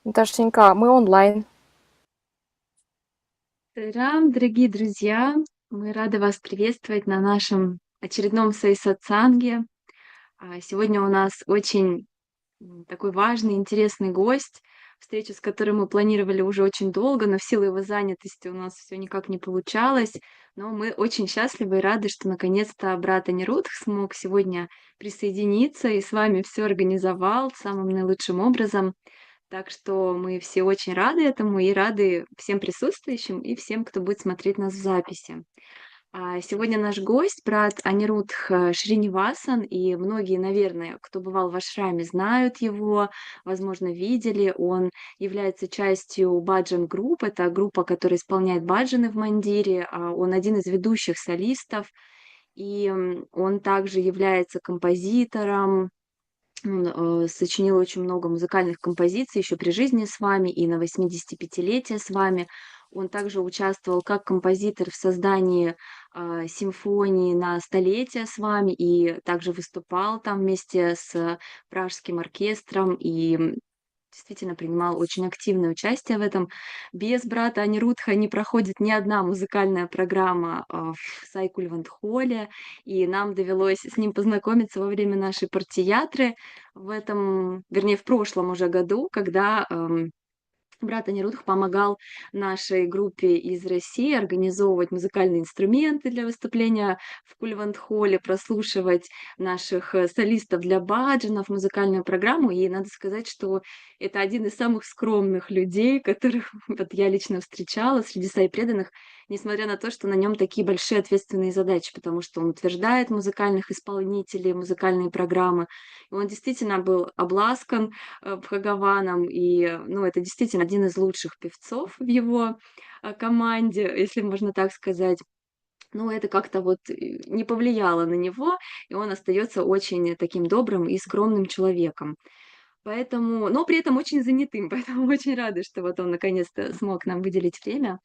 Дашенька, мы онлайн. Тарам, дорогие друзья! Мы рады вас приветствовать на нашем очередном Саи-сатсанге. Сегодня у нас очень такой важный, интересный гость, встречу с которым мы планировали уже очень долго, но в силу его занятости у нас все никак не получалось. Но мы очень счастливы и рады, что наконец-то брат Анирудх смог сегодня присоединиться и с вами все организовал самым наилучшим образом. Так что мы все очень рады этому и рады всем присутствующим и всем, кто будет смотреть нас в записи. Сегодня наш гость, брат Анирудх Шринивасан, и многие, наверное, кто бывал в ашраме, знают его, возможно, видели. Он является частью баджан-групп. Это группа, которая исполняет баджаны в мандире. Он один из ведущих солистов, и он также является композитором, он сочинил очень много музыкальных композиций еще при жизни с вами и на 85-летие с вами. Он также участвовал как композитор в создании симфонии на столетие с вами и также выступал там вместе с пражским оркестром и действительно принимал очень активное участие в этом. Без брата Анирудха не проходит ни одна музыкальная программа в Сайкульвант-холле, и нам довелось с ним познакомиться во время нашей партиятры в этом, вернее, в прошлом уже году, когда брат Анирудх помогал нашей группе из России организовывать музыкальные инструменты для выступления в Кульвант-холле, прослушивать наших солистов для баджанов, музыкальную программу. И надо сказать, что это один из самых скромных людей, которых вот я лично встречала среди преданных, несмотря на то, что на нем такие большие ответственные задачи, потому что он утверждает музыкальных исполнителей, музыкальные программы. И он действительно был обласкан Бхагаваном. И, ну, это действительно один из лучших певцов в его, команде, если можно так сказать. Но это как-то вот, не повлияло на него, и он остается очень таким добрым и скромным человеком. Поэтому но при этом очень занятым, поэтому очень рады, что вот он наконец-то смог нам выделить время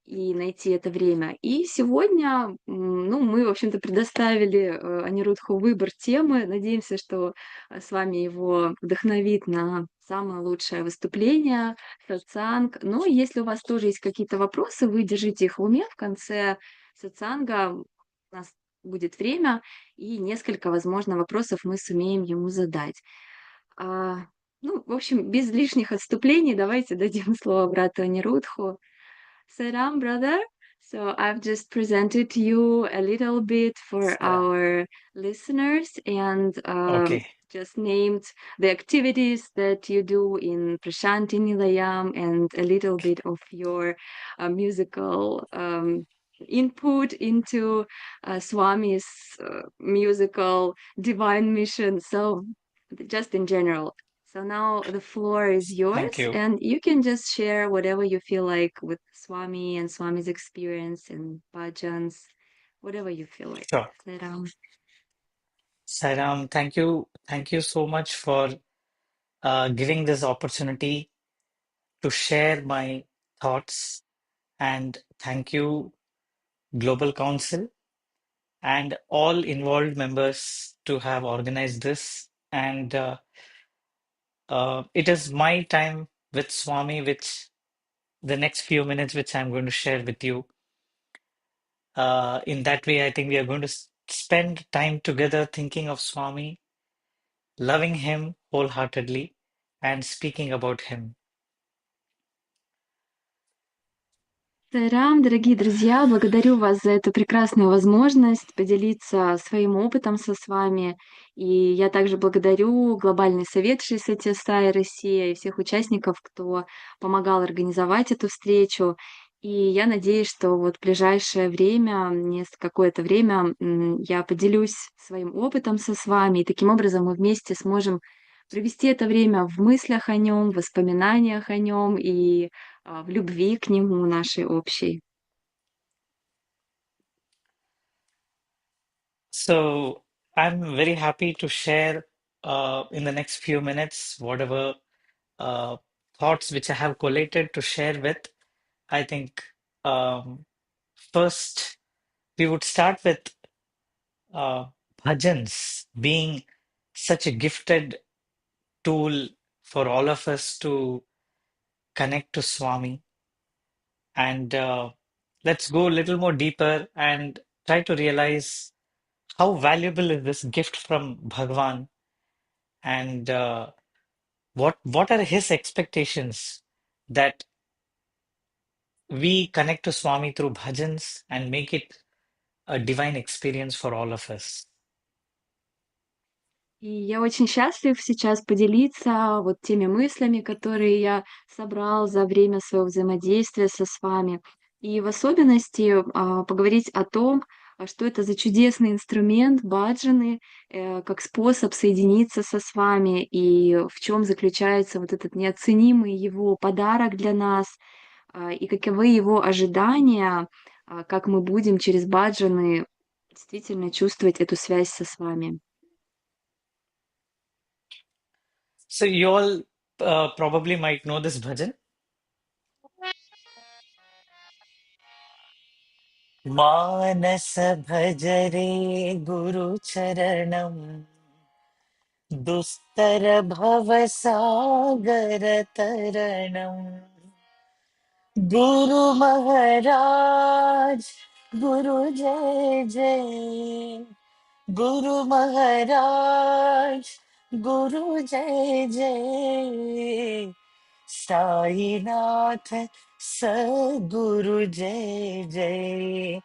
и найти это время. И сегодня, ну, мы, в общем-то, предоставили, Анирудху выбор темы. Надеемся, что, с вами его вдохновит на самое лучшее выступление, сатсанг. Но если у вас тоже есть какие-то вопросы, вы держите их в уме. В конце сатсанга у нас будет время, и несколько, возможно, вопросов мы сумеем ему задать. А, ну, в общем, без лишних отступлений давайте дадим слово брату Анирудху. Salam, brother. So I've just presented you a little bit for Yeah. our listeners and Okay. just named the activities that you do in Prashanti Nilayam and a little bit of your musical input into Swami's musical divine mission. So just in general. So now the floor is Thank yours, you. and you can just share whatever you feel like with Swami and Swami's experience and bhajans, whatever you feel like. Sure. Saram. Sairam, thank you. Thank you so much for giving this opportunity to share my thoughts. And thank you, Global Council, and all involved members to have organized this. And it is my time with Swami, which the next few minutes, which I'm going to share with you. In that way, I think we are going to spend time together thinking of Swami, loving him wholeheartedly, and speaking about him. Тарам, дорогие друзья, благодарю вас за эту прекрасную возможность поделиться своим опытом с вами. И я также благодарю Глобальный совет Сатья Россия и всех участников, кто помогал организовать эту встречу. И я надеюсь, что вот в ближайшее время, какое-то время, я поделюсь своим опытом с вами, и таким образом мы вместе сможем провести это время в мыслях о нем, в воспоминаниях о нем и в любви к нему нашей общей. So I'm very happy to share in the next few minutes whatever uh, thoughts which I have collated to share with. I think um, first we would start with uh, bhajans being such a gifted tool for all of us to connect to Swami. And let's go a little more deeper and try to realize how valuable is this gift from Bhagwan, and what are his expectations that we connect to Swami through bhajans and make it a divine experience for all of us. И я очень счастлив сейчас поделиться вот теми мыслями, которые я собрал за время своего взаимодействия с вами. И в особенности поговорить о том, что это за чудесный инструмент баджаны, как способ соединиться с вами, и в чем заключается вот этот неоценимый его подарок для нас, и каковы его ожидания, как мы будем через баджаны действительно чувствовать эту связь с вами. So you all probably might know this bhajan. मानस भजरे गुरु चरणम दुस्तर भव सागर तरणम गुरु महाराज गुरु जय जय गुरु महाराज गुरु जय जय साईनाथ सद्गुरु जय जय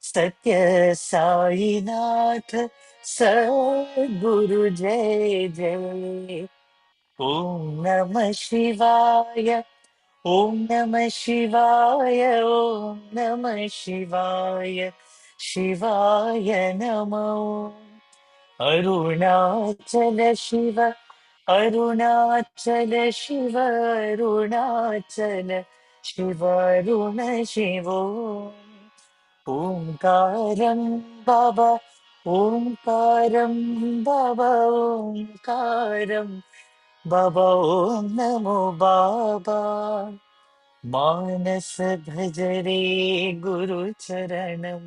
सत्य साईनाथ सद्गुरु जय जय ओम नमः शिवाय ओम नमः शिवाय ओम नमः शिवाय शिवाय नमो अरुणाचल शिव अरुणाचल शिव अरुणाचल शिव अरुण शिवो ओंकारं बाबा ओंकारं बाबा ओंकारं बाबा ओम नमो बाबा मानस भजरे गुरु चरणम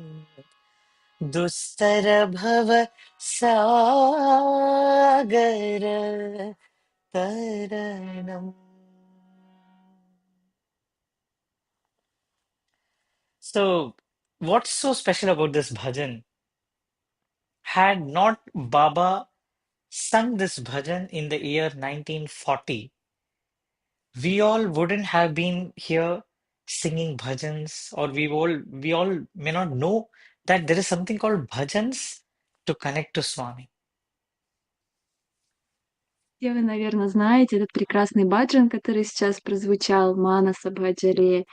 दुस्तर भव सागर तरणम. So, what's so special about this bhajan? Had not Baba sung this bhajan in the year 1940, we all wouldn't have been here singing bhajans, or we all may not know that there is something called bhajans to connect to Swami. Все вы, наверное, знаете этот прекрасный баджан, который сейчас прозвучал, Манаса Бхаджаре.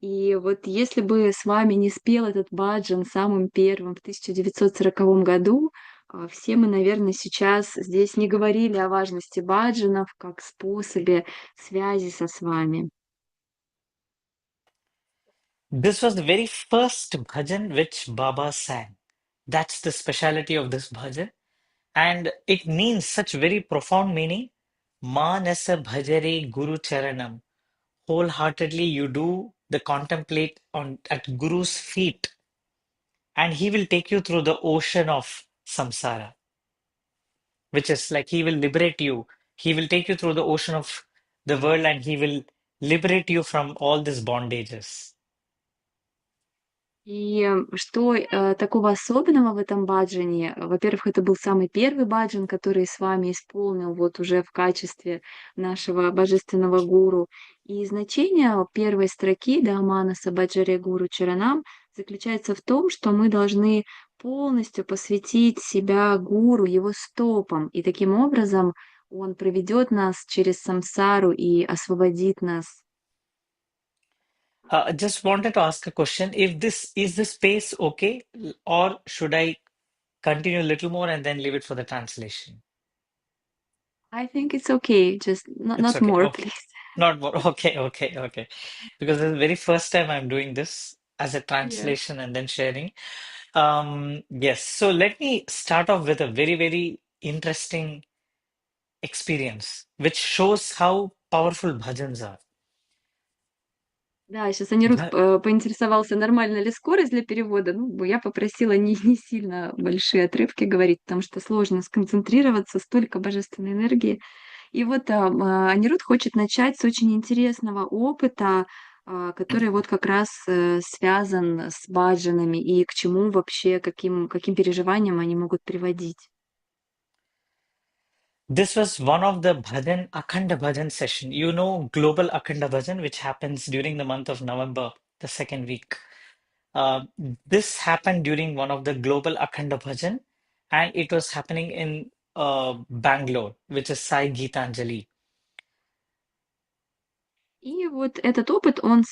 И вот если бы с вами не спел этот баджан самым первым в 1940 году, все мы, наверное, сейчас здесь не говорили о важности баджанов как способе связи с вами. This was the very first bhajan which Baba sang. That's the speciality of this bhajan. And it means such very profound meaning. Manasa bhajare guru charanam. Wholeheartedly you do the contemplate on at Guru's feet, and he will take you through the ocean of samsara, which is like he will liberate you. He will take you through the ocean of the world and he will liberate you from all these bondages. И что такого особенного в этом баджане? Во-первых, это был самый первый баджан, который с вами исполнил вот уже в качестве нашего божественного гуру. И значение первой строки да, Манаса Баджаре Гуру Чаранам заключается в том, что мы должны полностью посвятить себя гуру, его стопам. И таким образом он проведет нас через самсару и освободит нас. Just wanted to ask a question. If this is the space okay, or should I continue a little more and then leave it for the translation? I think it's okay, just It's not okay. more, Oh, please. not more. Okay, okay, okay. Because this is the very first time I'm doing this as a Yes. translation and then sharing. Yes. So let me start off with a very, very interesting experience, which shows how powerful bhajans are. Да, сейчас Анирудх Bha- поинтересовался, нормально ли скорость для перевода. Ну, я попросила не сильно большие отрывки говорить, потому что сложно сконцентрироваться, столько божественной энергии. И вот Анирудх хочет начать с очень интересного опыта, который вот как раз связан с баджанами и к чему вообще, каким переживаниям они могут приводить. This was one of the bhajan, Akhanda Bhajan session. You know, global Akhanda Bhajan, which happens during the month of November, the second week. Uh, this happened during one of the global Akhanda Bhajan, and it was happening in Bangalore, which is Sai Geetanjali. И вот этот опыт, он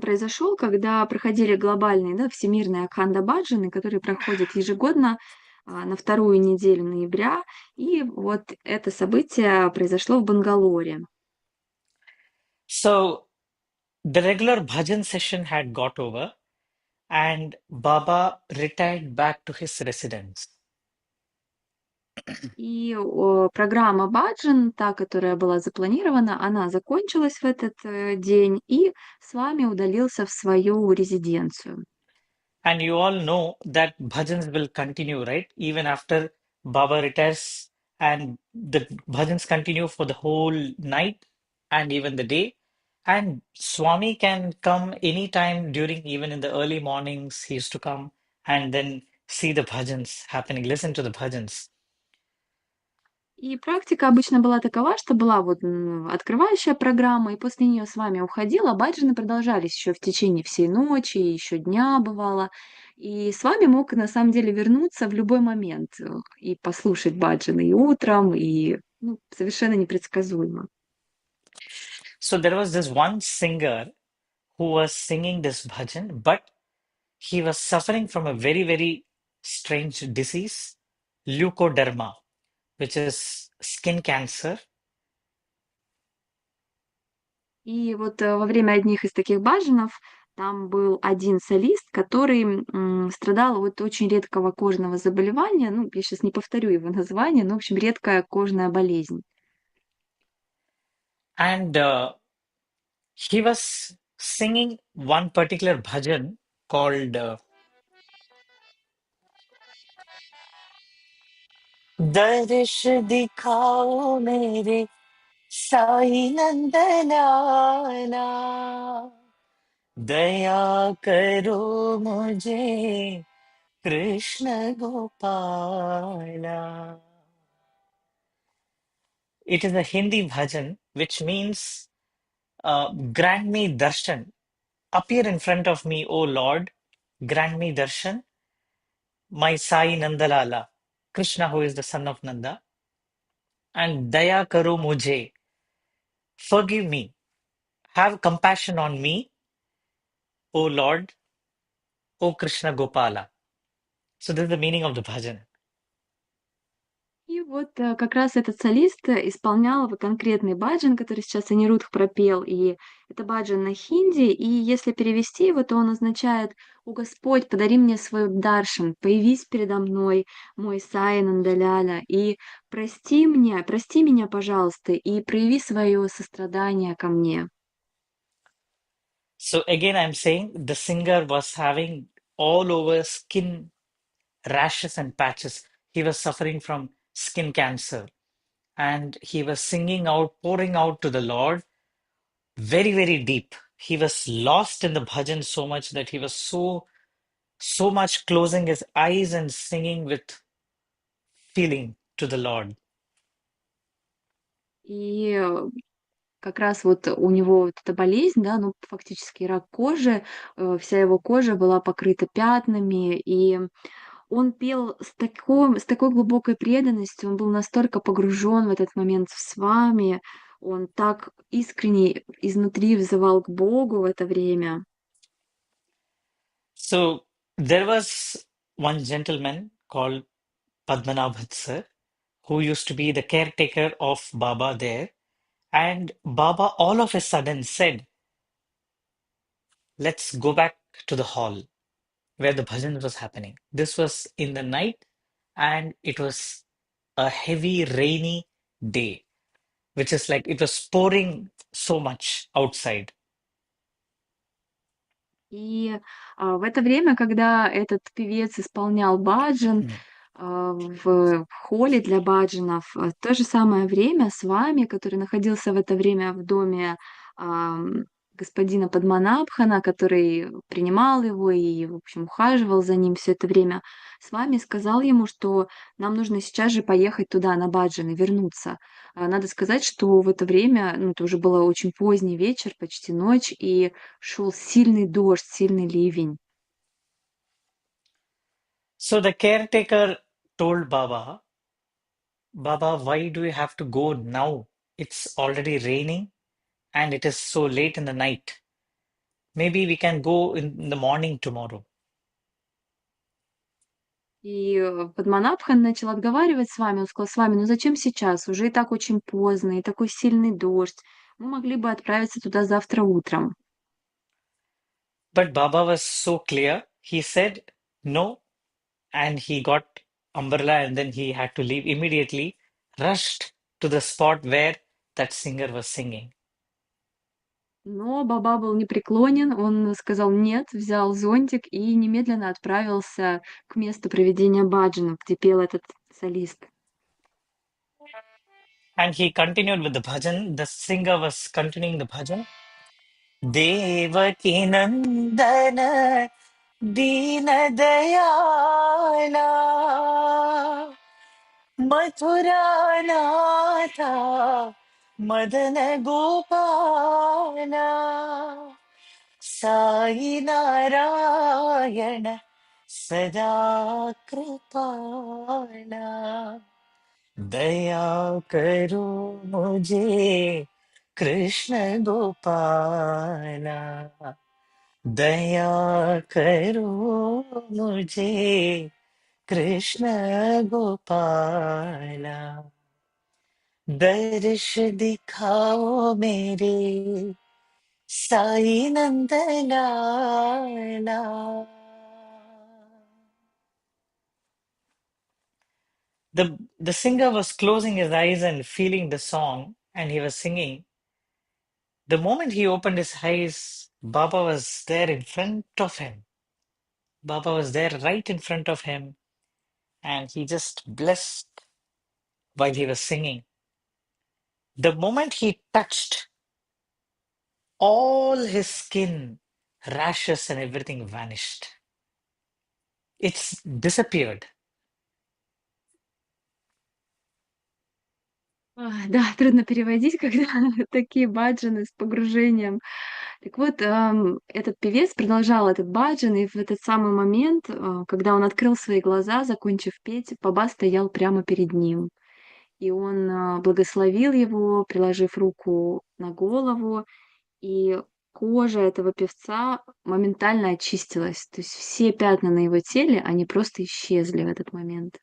произошел, когда проходили глобальные, да, всемирные Акханда-баджаны, которые проходят ежегодно на вторую неделю ноября. И вот это событие произошло в Бангалоре. So the regular bhajan session had got over, and Baba retired back to his residence. И программа баджан, та, которая была запланирована, она закончилась в этот день, и с вами удалился в свою резиденцию. And you all know that bhajans will continue, right? Even after Baba retires, and the bhajans continue for the whole night and even the day. And Swami can come anytime during, even in the early mornings, he used to come and then see the bhajans happening, listen to the bhajans. И практика обычно была такова, что была вот открывающая программа, и после нее с вами уходила, а баджаны продолжались еще в течение всей ночи, еще дня бывало. И с вами мог на самом деле вернуться в любой момент и послушать баджаны и утром, и совершенно непредсказуемо. So there was this one singer who was singing this bhajan, but he was suffering from a very, very strange disease, leukoderma, which is skin cancer. И вот во время одних из таких баджанов там был один солист, который страдал от очень редкого кожного заболевания. Ну, я сейчас не повторю его название, но, в общем, редкая кожная болезнь. And he was singing one particular bhajan called दर्श दिखाओ मेरे साई नंदलाला दया करो मुझे Krishna Gopala. It is a Hindi bhajan which means grant me darshan, appear in front of me, O Lord, grant me darshan, my Sai Nandalala, Krishna who is the son of Nanda, and daya karo mujhe, forgive me, have compassion on me, O Lord, O Krishna Gopala. So this is the meaning of the bhajan. И вот как раз этот солист исполнял вот конкретный баджан, который сейчас Анирудх пропел, и это баджан на хинди, и если перевести его, то он означает: «О Господь, подари мне свой даршан, появись передо мной, мой Сай Нандаляля, и прости меня, пожалуйста, и прояви свое сострадание ко мне». So again, I'm saying the singer was having all over skin rashes and patches. He was suffering from skin cancer and he was singing out, pouring out to the Lord very, very deep. He was lost in the bhajan so much that he was so much closing his eyes and singing with feeling to the Lord. И как раз вот у него вот эта болезнь, да, ну, фактически рак кожи, вся его кожа была покрыта пятнами, и он пел с такой глубокой преданностью, он был настолько погружен в этот момент с вами, он так искренне изнутри взывал к Богу в это время. So there was one gentleman called Padmanabhat sir who used to be the caretaker of Baba there. And Baba all of a sudden said, let's go back to the hall where the bhajan was happening. This was in the night and it was a heavy rainy day, which is like it was pouring so much outside. И в это время, когда этот певец исполнял баджан, Mm. в холле для баджанов. В то же самое время с вами, который находился в это время в доме ам, господина Падманабхана, который принимал его и, в общем, ухаживал за ним все это время, с вами сказал ему, что нам нужно сейчас же поехать туда, на баджаны, вернуться. Надо сказать, что в это время, ну, это уже было очень поздний вечер, почти ночь, и шел сильный дождь, сильный ливень. So the caretaker told Baba, Baba, why do you have to go now? It's already raining and it is so late in the night. Maybe we can go in the morning tomorrow. И Падманабхан начал отговаривать с вами. Он сказал: «С вами, ну зачем сейчас? Уже и так очень поздно, и такой сильный дождь. Мы могли бы отправиться туда завтра утром». But Baba was so clear. He said no, and he got umbrella and then he had to leave immediately, rushed to the spot where that singer was singing. Но Баба был непреклонен. Он сказал «нет», взял зонтик и немедленно отправился к месту проведения баджанов, где пел этот солист. And he continued with the bhajan. The singer was continuing the bhajan. Devaki Nandana Dina Dayala Mathura Natha Madana Gopala Sai Narayana Sada Kripala दया करो मुझे कृष्ण गोपाला दया करो मुझे कृष्ण गोपाला दर्श दिखाओ मेरे Sai Nandlala. The singer was closing his eyes and feeling the song, and he was singing. The moment he opened his eyes, Baba was there in front of him. Baba was there right in front of him, and he just blessed while he was singing. The moment he touched, all his skin, rashes, and everything vanished. It's disappeared. Да, трудно переводить, когда такие баджаны с погружением. Так вот, этот певец продолжал этот баджан, и в этот самый момент, когда он открыл свои глаза, закончив петь, Баба стоял прямо перед ним. И он, благословил его, приложив руку на голову, и кожа этого певца моментально очистилась. То есть все пятна на его теле, они просто исчезли в этот момент.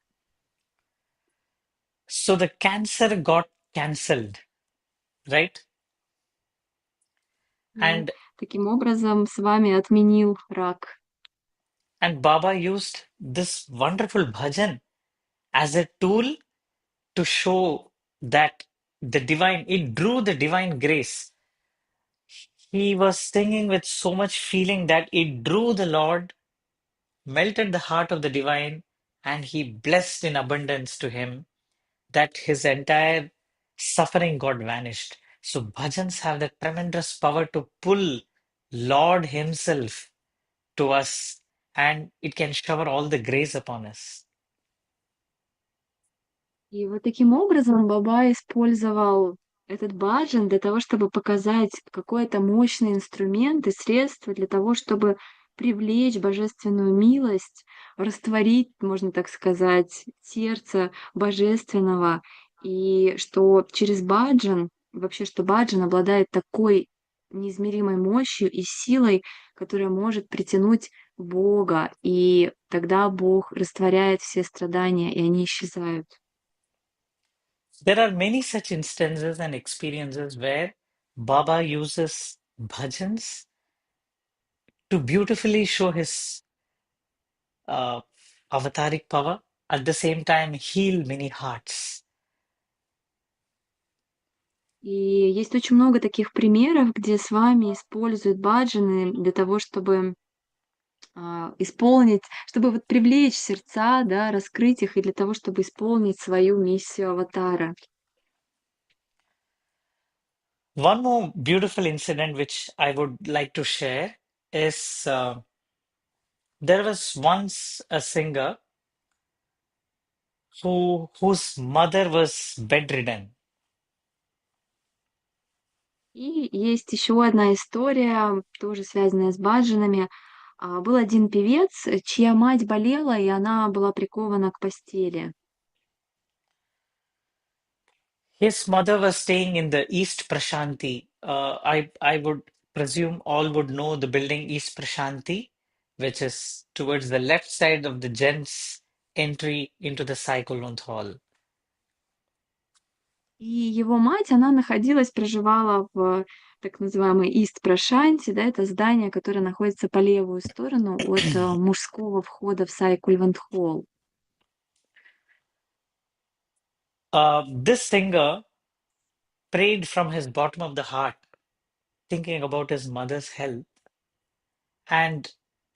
So the cancer got cancelled, right? И And таким образом с вами отменил рак. and Baba used this wonderful bhajan as a tool to show that it drew the divine grace. He was singing with so much feeling that it drew the Lord, melted the heart of the divine, and he blessed in abundance to him that his entire suffering got vanished. So bhajans have the tremendous power to pull Lord Himself to us, and it can shower all the grace upon us. И вот таким образом Баба использовал этот баджан для того, чтобы показать, какой это мощный инструмент и средство для того, чтобы привлечь божественную милость, растворить, можно так сказать, сердце божественного. И что через баджан, вообще, что баджан обладает такой неизмеримой мощью и силой, которая может притянуть Бога, и тогда Бог растворяет все страдания, и они исчезают. There are many such instances and experiences where Baba uses bhajans to beautifully show his uh, avataric power, at the same time heal many hearts. И есть очень много таких примеров, где с вами используют баджаны для того, чтобы исполнить, чтобы вот привлечь сердца, да, раскрыть их и для того, чтобы исполнить свою миссию аватара. One more beautiful incident which I would like to share is there was once a singer whose mother was bedridden. И есть еще одна история, тоже связанная с баджанами. Был один певец, чья мать болела, и она была прикована к постели. His mother was staying in the East Prashanti. I would presume all would know the building East Prashanti, which is towards the left side of the gents' entry into the Sai-Kulunth Hall. И его мать, она находилась, проживала в так называемой Ист Прашанти, да, это здание, которое находится по левую сторону от мужского входа в Сай-Кульвант Холл. This singer prayed from his bottom of the heart, thinking about his mother's health, and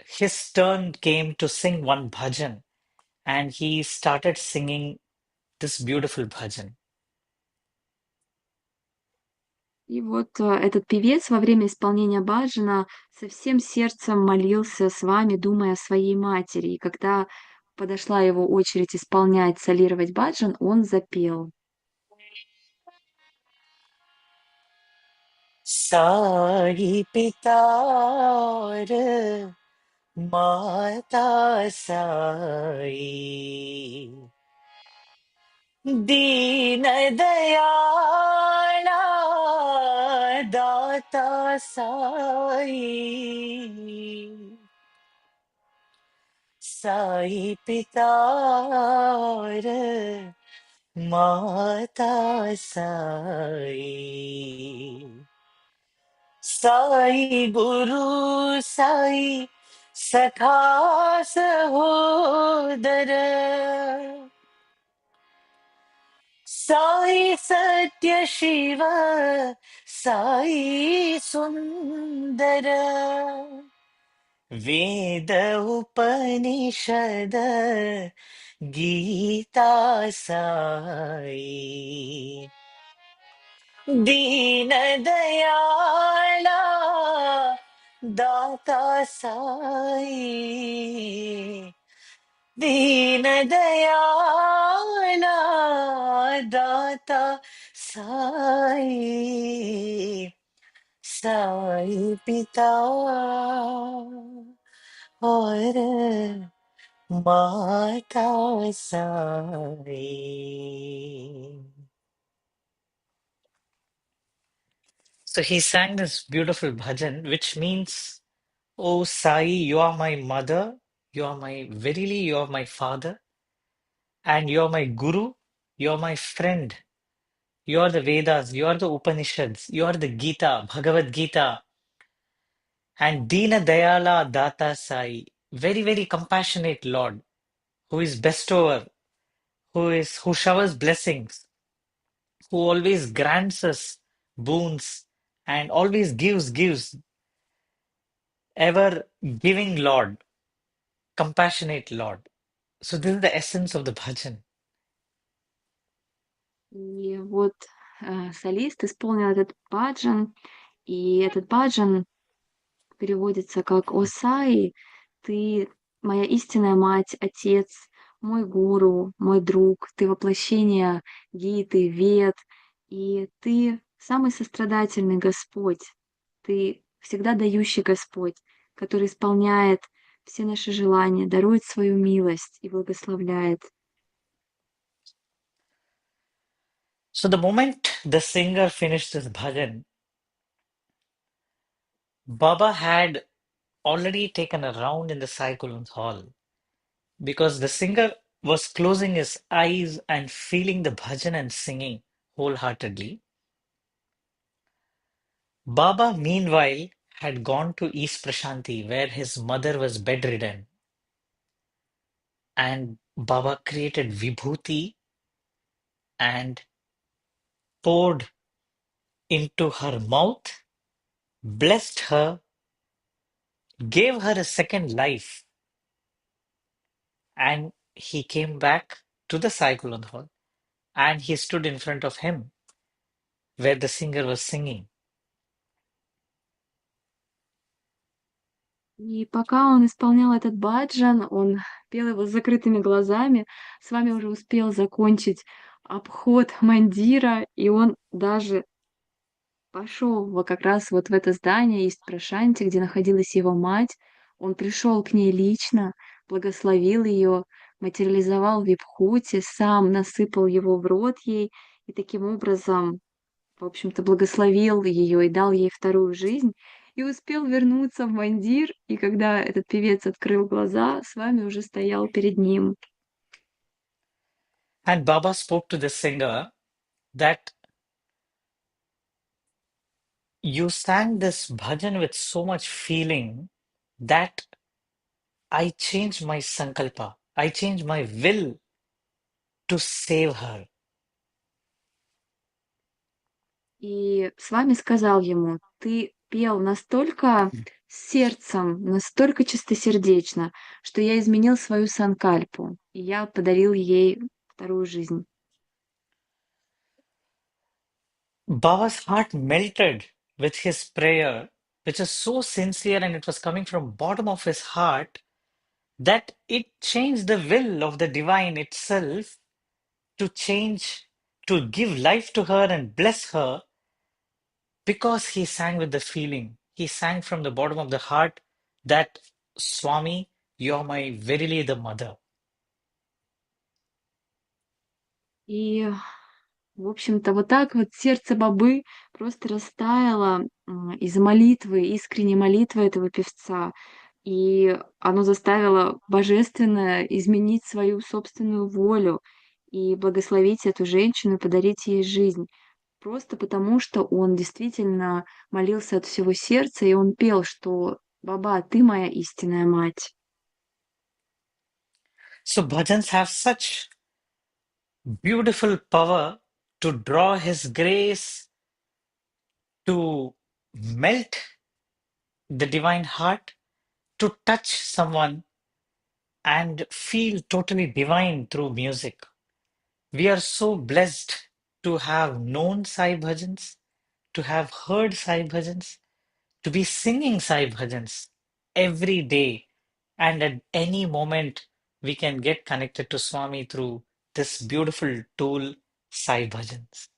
his turn came to sing one bhajan, and he started singing this beautiful bhajan. И вот этот певец во время исполнения баджана со всем сердцем молился с вами, думая о своей матери. И когда подошла его очередь исполнять, солировать баджан, он запел. Sai pitar mata sai deen dayala data sai sai pitar mata sai Sai Guru Sai Sakha Sahodara Sai Satya Shiva Sai Sundara Veda Upanishada Gita Sai दीनदयाला दाता साई दीनदयाला दाता साई साई पिता और माता Sai. So he sang this beautiful bhajan, which means, "Oh Sai, you are my mother, you are my father, and you are my guru, you are my friend, you are the Vedas, you are the Upanishads, you are the Gita, Bhagavad Gita, and Dina Dayala Data Sai, very, very compassionate Lord, who is bestower, who showers blessings, who always grants us boons, and always gives, ever giving Lord, compassionate Lord." So this is the essence of the bhajan. И вот солист исполнил этот баджан, и этот баджан переводится как «О Саи, ты моя истинная мать, отец, мой гуру, мой друг, ты воплощение Гиты, Вед, и ты самый сострадательный Господь, ты всегда дающий Господь, который исполняет все наши желания, дарует свою милость и благословляет». So the moment the singer finished this bhajan, Baba had already taken a round in the Sai-Kulunth hall because the singer was closing his eyes and feeling the bhajan and singing wholeheartedly. Baba, meanwhile, had gone to East Prashanti where his mother was bedridden, and Baba created vibhuti and poured into her mouth, blessed her gave her a second life, and he came back to the Sai hall, and he stood in front of him where the singer was singing. И пока он исполнял этот баджан, он пел его с закрытыми глазами. С вами уже успел закончить обход мандира, и он даже пошел вот как раз вот в это здание из Прашанти, где находилась его мать. Он пришел к ней лично, благословил ее, материализовал випхути, сам насыпал его в рот ей и таким образом, в общем-то, благословил ее и дал ей вторую жизнь. И успел вернуться в мандир, и когда этот певец открыл глаза, с вами уже стоял перед ним. And Baba spoke to the singer that you sang this bhajan with so much feeling that I changed my sankalpa. I changed my will to save her. И с вами сказал ему: «Ты пел настолько с сердцем, настолько чистосердечно, что я изменил свою санкальпу, и я подарил ей вторую жизнь». Baba's heart melted with his prayer, which was so sincere and it was coming from bottom of his heart that it changed the will of the divine itself to change, to give life to her and bless her because he sang with the feeling. He sang from the bottom of the heart that Swami, you're my verily the mother. И, в общем-то, вот так вот сердце Бабы просто растаяло, из-за молитвы, искренней молитвы этого певца. И оно заставило божественное изменить свою собственную волю и благословить эту женщину, подарить ей жизнь. Просто потому, что он действительно молился от всего сердца, и он пел, что «Баба, ты моя истинная мать». So bhajans have such beautiful power to draw his grace, to melt the divine heart, to touch someone and feel totally divine through music. We are so blessed to have known Sai bhajans, to have heard Sai bhajans, to be singing Sai bhajans every day. And at any moment, we can get connected to Swami through this beautiful tool, Sai bhajans.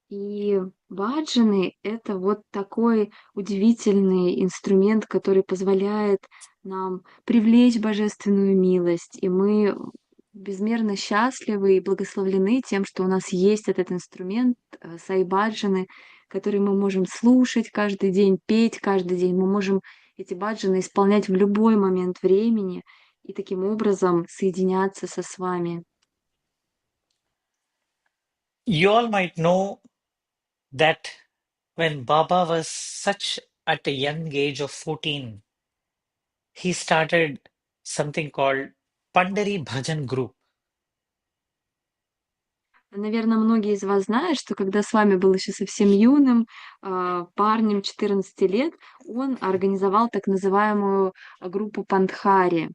И баджаны — это вот такой удивительный инструмент, который позволяет нам привлечь божественную милость. И мы безмерно счастливы и благословлены тем, что у нас есть этот инструмент, сай-баджаны, который мы можем слушать каждый день, петь каждый день. Мы можем эти баджаны исполнять в любой момент времени и таким образом соединяться с вами. You all might know that when Baba was such at a young age of 14, he started something called Pandari Bhajan Group. Наверное, многие из вас знают, что когда с вами был еще совсем юным, парнем 14 лет, он организовал так называемую, группу Пандхари.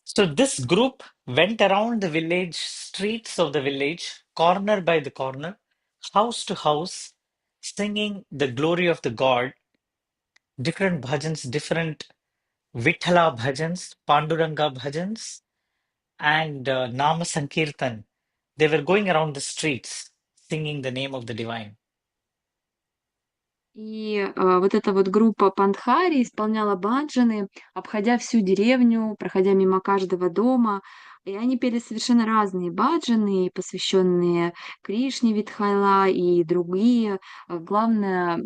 So this group went around the village, streets of the village, corner by the corner, house to house, singing the glory of the God, different bhajans, different Vithala bhajans, Panduranga bhajans, and Nama Sankirtan. They were going around the streets singing the name of the divine. И, вот эта вот группа Пандхари исполняла баджаны, обходя всю деревню, проходя мимо каждого дома. И они пели совершенно разные баджаны, посвященные Кришне Витхайла и другие. Главное,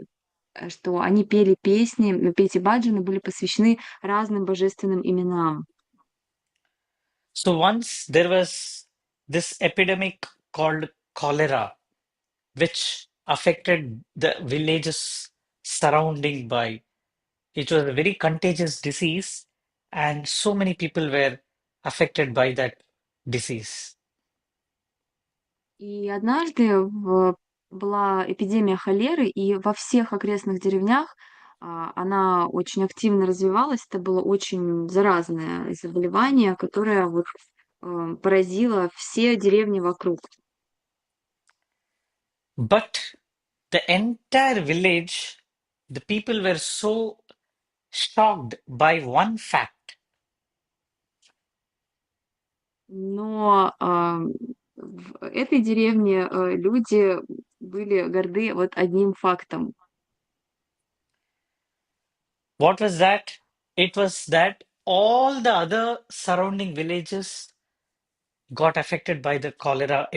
что они пели песни, эти баджаны были посвящены разным божественным именам. So once there was this epidemic called cholera, which affected the villages surrounding by. It was a very contagious disease, and so many people were affected by that disease. И однажды в была эпидемия холеры, и во всех окрестных деревнях она очень активно развивалась. Это было очень заразное заболевание, которое вот поразило все деревни вокруг. But the entire village, the people were so shocked by one fact. Но в этой деревне люди были горды вот одним фактом. What was that? It was that all the other surrounding villages got affected by the cholera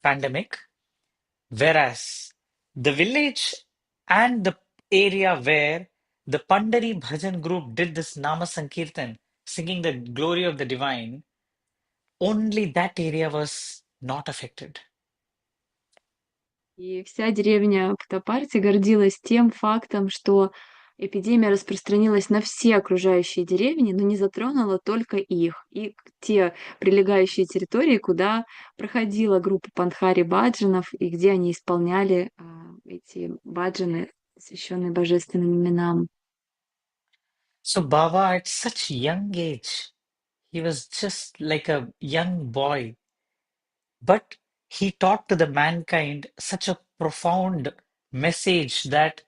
pandemic, whereas the village and the area where the Pandari Bhajan group did this Nama Sankirtan, singing the glory of the divine, only that area was not affected. И вся деревня Путапарти гордилась тем фактом, что эпидемия распространилась на все окружающие деревни, но не затронула только их и те прилегающие территории, куда проходила группа панхари баджанов и где они исполняли эти баджаны, посвященные божественным именам. So Baba, at such young age, he was just like a young boy, but he taught to the mankind such a profound message that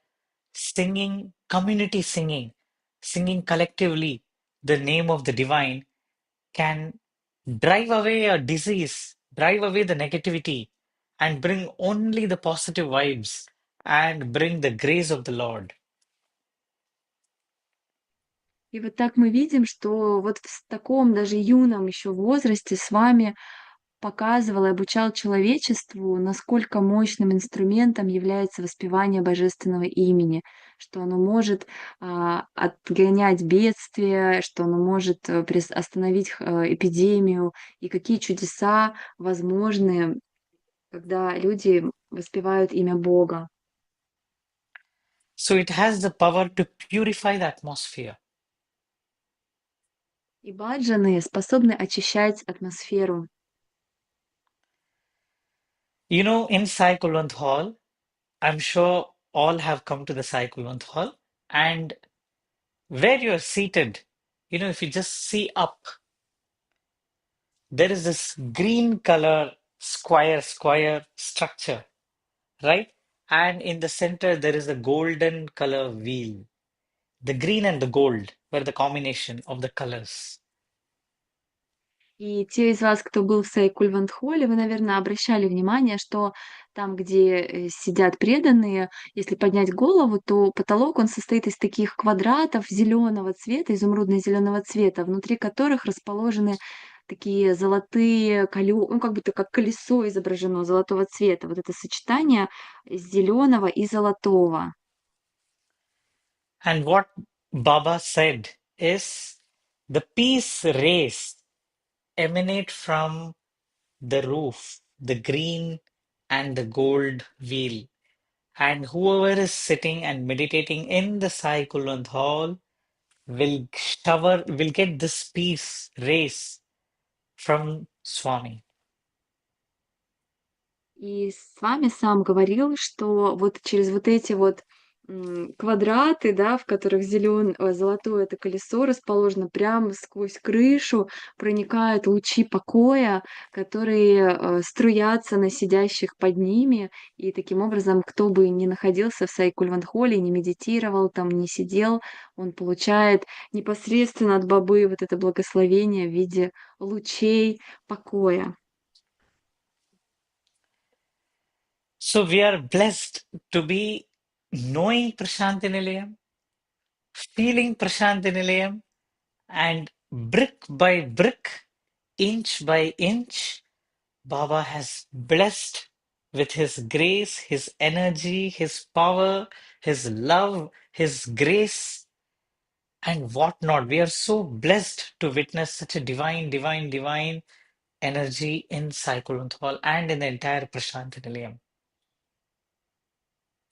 community singing collectively the name of the divine can drive away a disease, drive away the negativity, and bring only the positive vibes and bring the grace of the Lord. И вот так мы видим, что вот в таком даже юном еще возрасте с вами показывал и обучал человечеству, насколько мощным инструментом является воспевание божественного имени, что оно может отгонять бедствия, что оно может остановить эпидемию, и какие чудеса возможны, когда люди воспевают имя Бога. So it has the power to purify the atmosphere. И баджаны способны очищать атмосферу. You know, in Sai Kulwant Hall, I'm sure all have come to the Sai Kulwant Hall, and where you're seated, if you just see up, there is this green color square structure, right? And in the center, there is a golden color wheel. The green and the gold were the combination of the colors. И те из вас, кто был в Саи-Кульвант-холле, вы, наверное, обращали внимание, что там, где сидят преданные, если поднять голову, то потолок, он состоит из таких квадратов зеленого цвета, изумрудно-зеленого цвета, внутри которых расположены такие золотые ну, как будто как колесо изображено золотого цвета. Вот это сочетание зеленого и золотого. And what Baba said is the peace rays emanate from the roof, the green and the gold wheel. And whoever is sitting and meditating in the Sai Kulwant Hall will get this peace rays from Swami. И с вами сам говорил, что вот через вот эти вот квадраты, да, в которых золотое это колесо расположено, прямо сквозь крышу проникают лучи покоя, которые струятся на сидящих под ними. И таким образом, кто бы ни находился в Саи-Кульвант-холле, не медитировал, там не сидел, он получает непосредственно от Бабы вот это благословение в виде лучей покоя. So we are blessed to be knowing Prashanti Nilayam, feeling Prashanti Nilayam, and brick by brick, inch by inch, Baba has blessed with his grace, his energy, his power, his love, his grace, and whatnot. We are so blessed to witness such a divine energy in Sai Kulwant Hall and in the entire Prashanti Nilayam.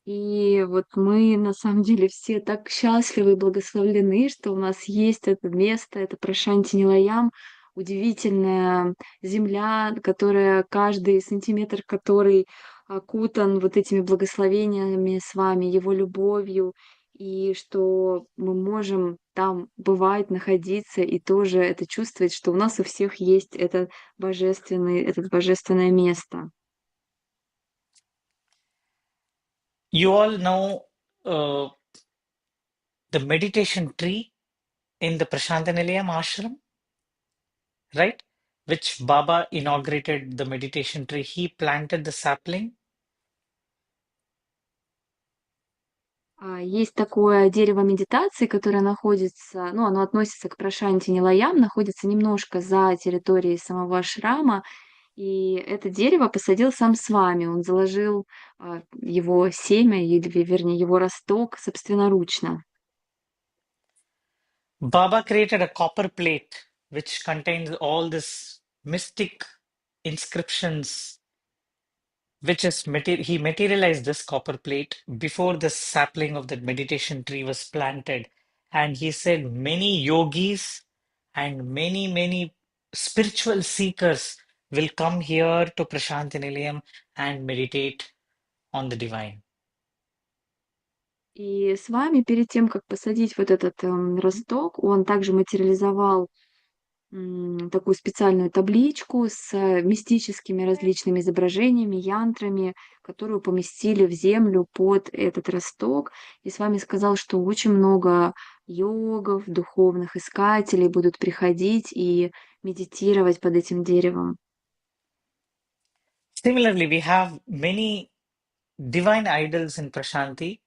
И вот мы на самом деле все так счастливы и благословлены, что у нас есть это место, это Прашанти Нилаям, удивительная земля, которая каждый сантиметр которой окутан вот этими благословениями с вами, Его любовью, и что мы можем там бывать, находиться и тоже это чувствовать, что у нас у всех есть это божественное место. You all know uh, the meditation tree in the Prashanti Nilayam ashram, right? Which Baba inaugurated the meditation tree. He planted the sapling. Есть такое дерево медитации, которое находится, ну, оно относится к Прашанти Нилаям, находится немножко за территорией самого ашрама, и это дерево посадил сам с вами. Он заложил его семя, или, вернее, его росток собственноручно. Baba created a copper plate which contains all this mystic inscriptions, which is he materialized this copper plate before the sapling of that meditation tree was planted. And he said many yogis and many spiritual seekers will come here to Prashanti Nilayam and meditate on the divine. И с вами перед тем, как посадить вот этот росток, он также материализовал такую специальную табличку с мистическими различными изображениями, янтрами, которую поместили в землю под этот росток. И с вами сказал, что очень много йогов, духовных искателей будут приходить и медитировать под этим деревом. Similarly, we have many divine idols in Prashanti,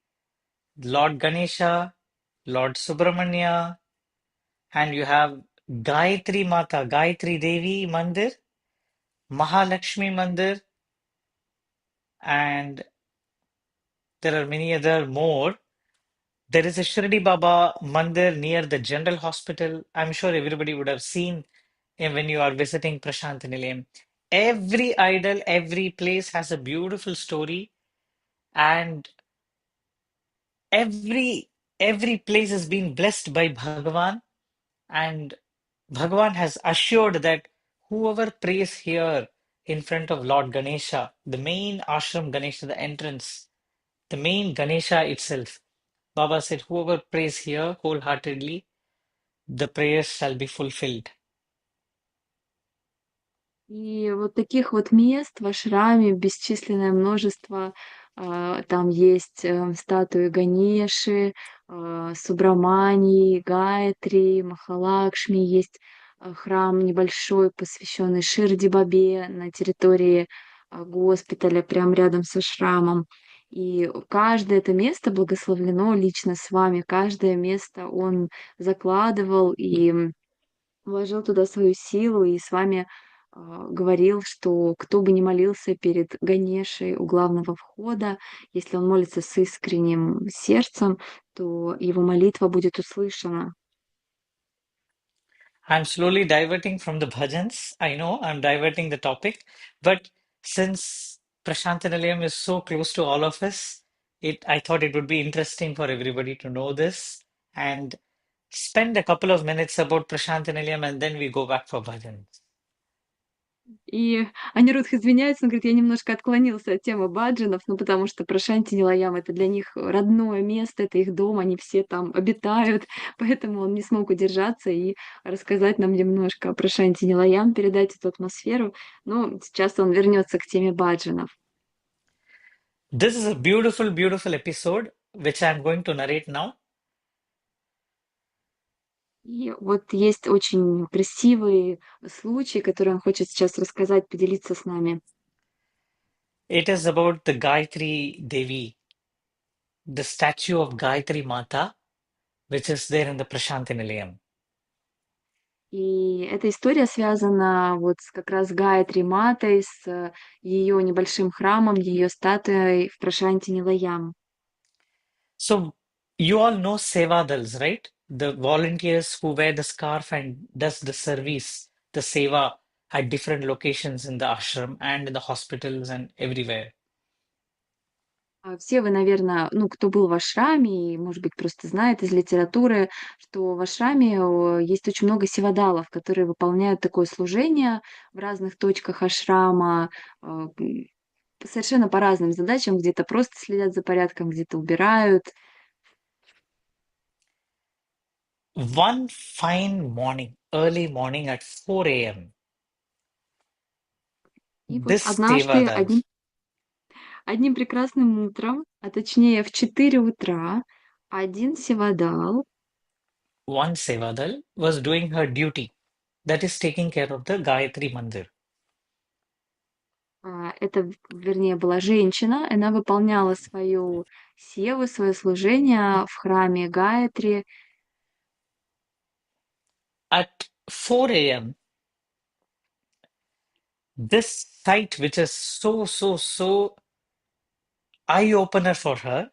Lord Ganesha, Lord Subramanya, and you have Gayatri Mata, Gayatri Devi Mandir, Mahalakshmi Mandir, and there are many other more. There is a Shirdi Baba Mandir near the General Hospital. I'm sure everybody would have seen when you are visiting Prashanti Nilayam. Every idol, every place has a beautiful story, and every every place has been blessed by Bhagavan, and Bhagavan has assured that whoever prays here in front of Lord Ganesha, the main ashram Ganesha, the entrance, the main Ganesha itself, Baba said, whoever prays here wholeheartedly, the prayers shall be fulfilled. И вот таких вот мест в ашраме бесчисленное множество. Там есть статуи Ганеши, Субрамании, Гayatri, Махалакшми. Есть храм небольшой, посвященный Ширди Бабе на территории госпиталя, прямо рядом с ашрамом. И каждое это место благословлено лично с вами. Каждое место он закладывал и вложил туда свою силу и с вами говорил, что кто бы ни молился перед Ганешей у главного входа, если он молится с искренним сердцем, то его молитва будет услышана. I'm slowly diverting from the bhajans. I know I'm diverting the topic, but since Prashanti Nilayam is so close to all of us, I thought it would be interesting for everybody to know this and spend a couple of minutes about Prashanti Nilayam and then we go back for bhajans. И Анирудх извиняется, он говорит, я немножко отклонился от темы баджанов, ну, потому что Прашанти Нилаям — это для них родное место, это их дом, они все там обитают, поэтому он не смог удержаться и рассказать нам немножко о Прашанти Нилаям, передать эту атмосферу. Но сейчас он вернется к теме баджанов. This is a beautiful episode which I'm going to narrate now. И вот есть очень красивый случай, который он хочет сейчас рассказать, поделиться с нами. It is about the Gayatri Devi, the statue of Gayatri Mata, which is there in the Prashanti Nilayam. И эта история связана вот как раз с Гайатри Матой, с ее небольшим храмом, ее статуей в Прашанти Нилаям. So you all know Sevadals, right? The volunteers who wear the scarf and does the service, the seva at different locations in the ashram and in the hospitals and everywhere. Все вы, наверное, ну, кто был в ашраме и, может быть, просто знает из литературы, что в ашраме есть очень много севадалов, которые выполняют такое служение в разных точках ашрама, совершенно по разным задачам. Где-то просто следят за порядком, где-то убирают. One fine morning, early morning at 4 a.m., И вот this однажды, Devadal, одним прекрасным утром, а точнее в 4 утра, один севадал, one Sevadal was doing her duty, that is taking care of the Gayatri Mandir. это, вернее, была женщина, она выполняла свою севу, свое служение в храме Гаятри. At 4 a.m., this sight, which is so eye-opener for her,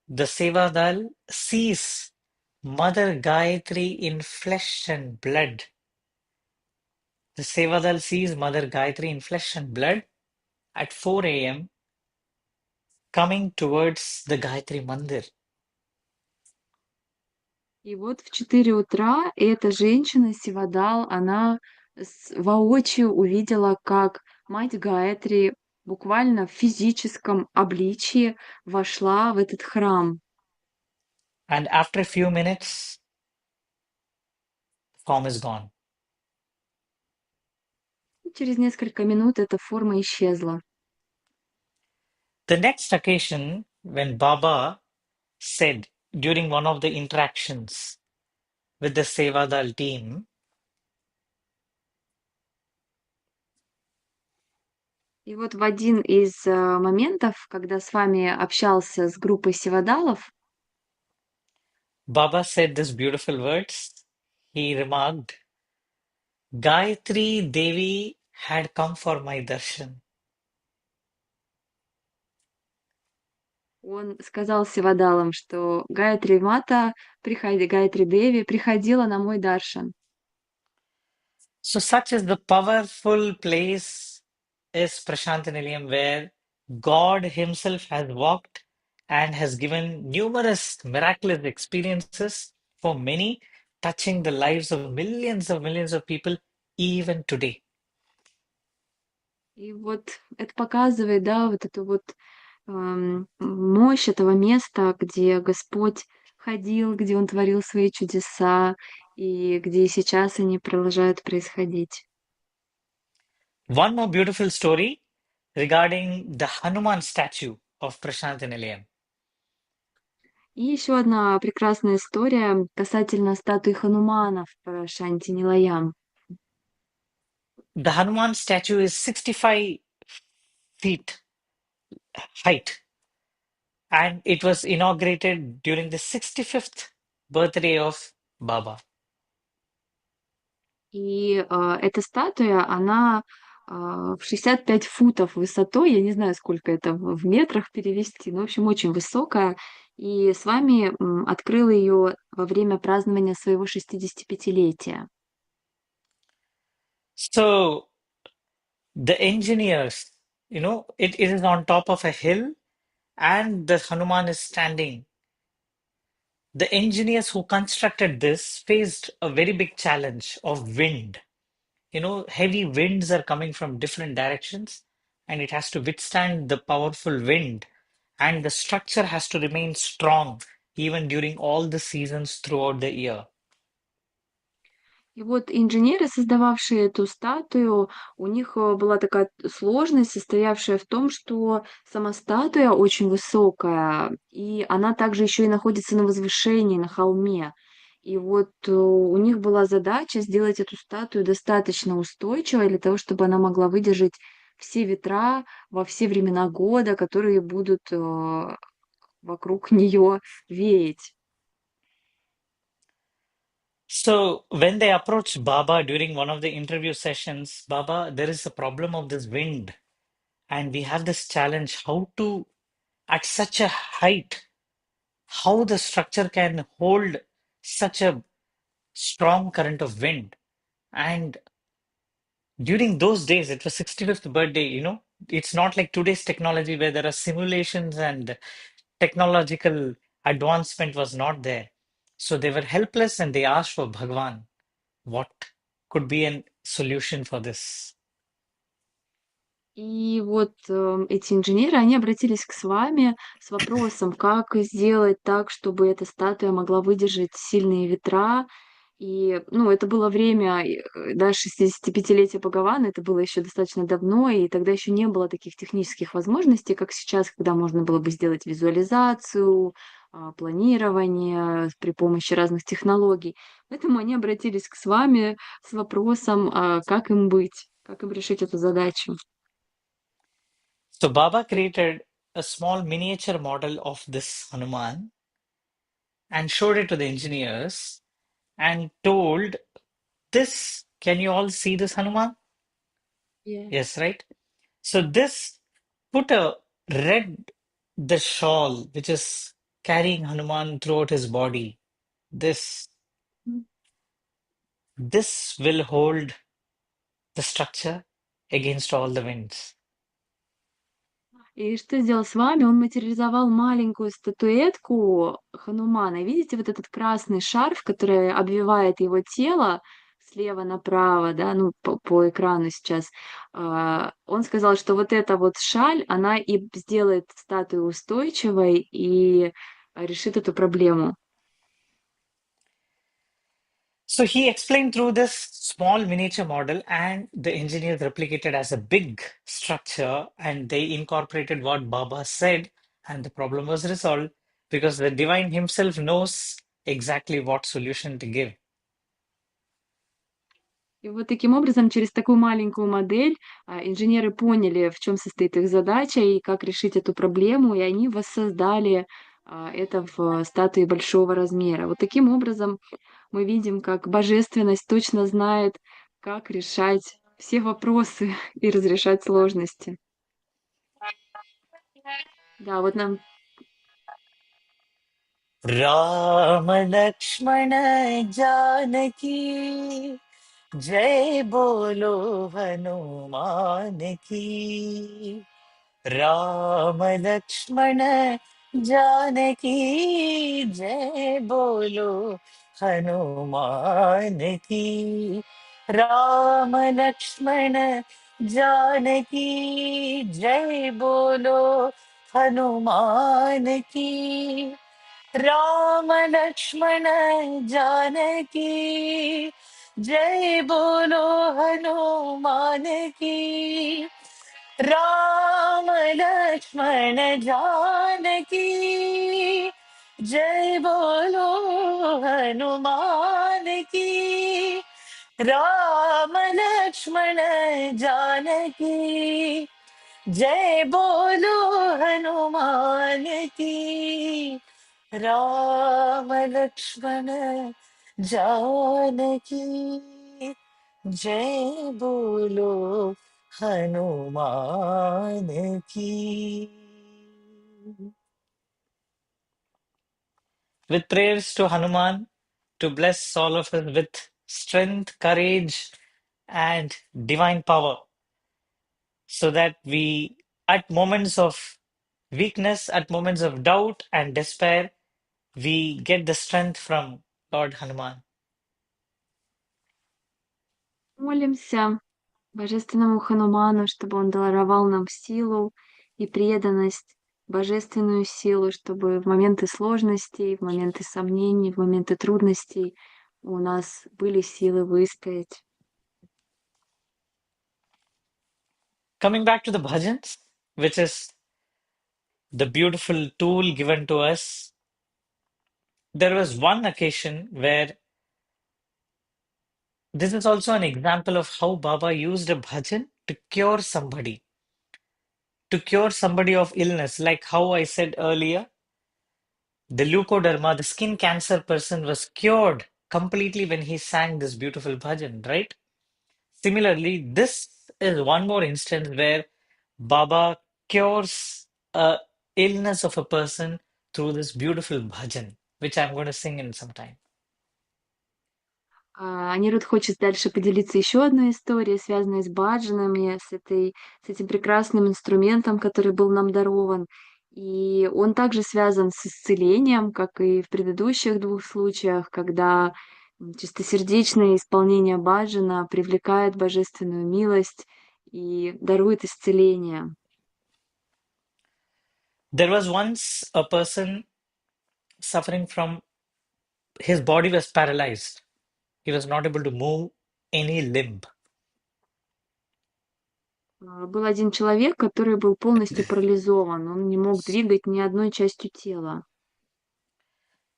the Sevadal sees Mother Gayatri in flesh and blood. The Sevadal sees Mother Gayatri in flesh and blood at 4 a.m. coming towards the Gayatri Mandir. И вот в 4 утра эта женщина, севадал, она воочию увидела, как мать Гаятри буквально в физическом обличии вошла в этот храм. And after a few minutes, the form is gone. И через несколько минут эта форма исчезла. The next occasion, when Baba said during one of the interactions with the Sevadal team, И вот в один из моментов, когда с вами общался с группой севадалов, Baba said these beautiful words. He remarked, Gayatri Devi had come for my darshan. он сказал севадалам, что Гаятри Мата, Гаятри Деви приходила на мой даршан. So such is the powerful place is Prashanti Nilаям, where God Himself has walked and has given numerous miraculous experiences for many, touching the lives of millions of people even today. И вот это показывает, да, вот эту вот мощь этого места, где Господь ходил, где Он творил свои чудеса, и где сейчас они продолжают происходить. One more beautiful story regarding the Hanuman statue of Prashanti Nilаям. И еще одна прекрасная история касательно статуи Ханумана в Прашанти Нилаям. The Hanuman statue is 65 feet height, and it was inaugurated during the 65th birthday of Baba. И эта статуя, она в 65 футов высотой, я не знаю, сколько это в метрах перевести, но, в общем, очень высокая. И с вами открыл ее во время празднования своего 65-летия. So the engineers, it is on top of a hill and the Hanuman is standing. The engineers who constructed this faced a very big challenge of wind. Heavy winds are coming from different directions and it has to withstand the powerful wind. And the structure has to remain strong even during all the seasons throughout the year. И вот инженеры, создававшие эту статую, у них была такая сложность, состоявшая в том, что сама статуя очень высокая, и она также еще и находится на возвышении, на холме. И вот у них была задача сделать эту статую достаточно устойчивой для того, чтобы она могла выдержать все ветра во все времена года, которые будут вокруг нее веять. So when they approached Baba during one of the interview sessions, Baba, there is a problem of this wind, and we have this challenge how to, at such a height, how the structure can hold such a strong current of wind. And during those days, it was 65th birthday, it's not like today's technology where there are simulations and technological advancement was not there. So they were helpless and they asked for Bhagwan. What could be a solution for this? И вот, эти инженеры, они обратились к с вами с вопросом, как сделать так, чтобы эта статуя могла выдержать сильные ветра. И, ну, это было время, да, 65-летия Бхагавана, это было еще достаточно давно, и тогда еще не было таких технических возможностей, как сейчас, когда можно было бы сделать визуализацию, планирование при помощи разных технологий. Поэтому они обратились к с вами с вопросом, как им быть, как им решить эту задачу. So Baba created a small miniature model of this Hanuman and showed it to the engineers and told this, can you all see this Hanuman? Yeah. Yes, right? So this put a red, the shawl which is carrying Hanuman throughout his body. This this will hold the structure against all the winds. И что сделал с вами? Он материализовал маленькую статуэтку Ханумана. Видите вот этот красный шарф, который обвивает его тело слева направо, да, ну, по экрану сейчас. Он сказал, что вот эта вот шаль, она и сделает статую устойчивой и решит эту проблему. So he explained through this small miniature model, and the engineers replicated as a big structure, and they incorporated what Baba said, and the problem was resolved because the divine himself knows exactly what solution to give. И вот таким образом, через такую маленькую модель, инженеры поняли, в чем состоит их задача и как решить эту проблему, и они воссоздали, это в статуе большого размера. Вот таким образом мы видим, как божественность точно знает, как решать все вопросы и разрешать сложности. Да, вот нам Ram Lakshmana Janaki Jai Bolo Hanuman ki Ram Lakshman Janaki जय बोलो हनुमान की राम लक्ष्मण जानकी जय बोलो हनुमान की राम लक्ष्मण जानकी जय बोलो हनुमान की राम लक्ष्मण जानकी जय बोलो हनुमान की राम लक्ष्मण जानकी जय बोलो हनुमान की राम लक्ष्मण जानकी जय बोलो हनुमान की. With prayers to Hanuman to bless all of us with strength, courage, and divine power, so that we, at moments of weakness, at moments of doubt and despair, we get the strength from Lord Hanuman. молимся божественному Хануману, чтобы он даровал нам силу и преданность, божественную силу, чтобы в моменты сложностей, в моменты сомнений, в моменты трудностей у нас были силы выстоять. Coming back to the bhajans, which is the beautiful tool given to us, there was one occasion where this is also an example of how Baba used a bhajan to cure somebody of illness. Like how I said earlier, the leukoderma, the skin cancer person was cured completely when he sang this beautiful bhajan, right? Similarly, this is one more instance where Baba cures a illness of a person through this beautiful bhajan, which I'm going to sing in some time. Анирудх хочет дальше поделиться еще одной историей, связанной с баджанами, с этим прекрасным инструментом, который был нам дарован. И он также связан с исцелением, как и в предыдущих двух случаях, когда чистосердечное исполнение баджана привлекает божественную милость и дарует исцеление. There was once a person suffering from his body was paralyzed. He was not able to move any limb. Был один человек, который был полностью парализован. Он не мог двигать ни одной частью тела.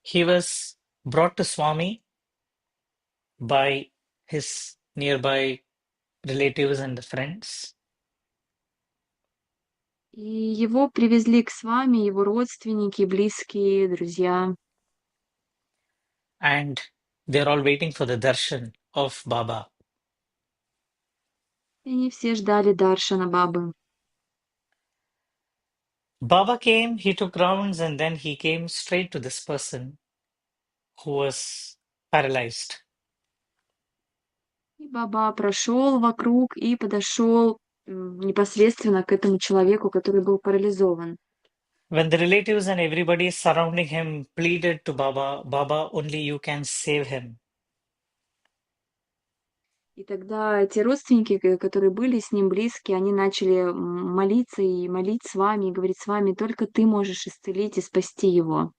He was brought to Swami by his nearby relatives and friends, И его привезли к свами, его родственники, близкие, друзья. and they're all waiting for the darshan of Baba. И они все ждали Даршана Бабы. Baba came, he took rounds, and then he came straight to this person who was paralyzed. И Баба прошел вокруг и подошел непосредственно к этому человеку, который был парализован. When the relatives and everybody surrounding him pleaded to Baba, Baba, only you can save him. И тогда те родственники, которые были с ним близкие, они начали молиться и молить с вами, и говорить с вами, только ты можешь исцелить и спасти его.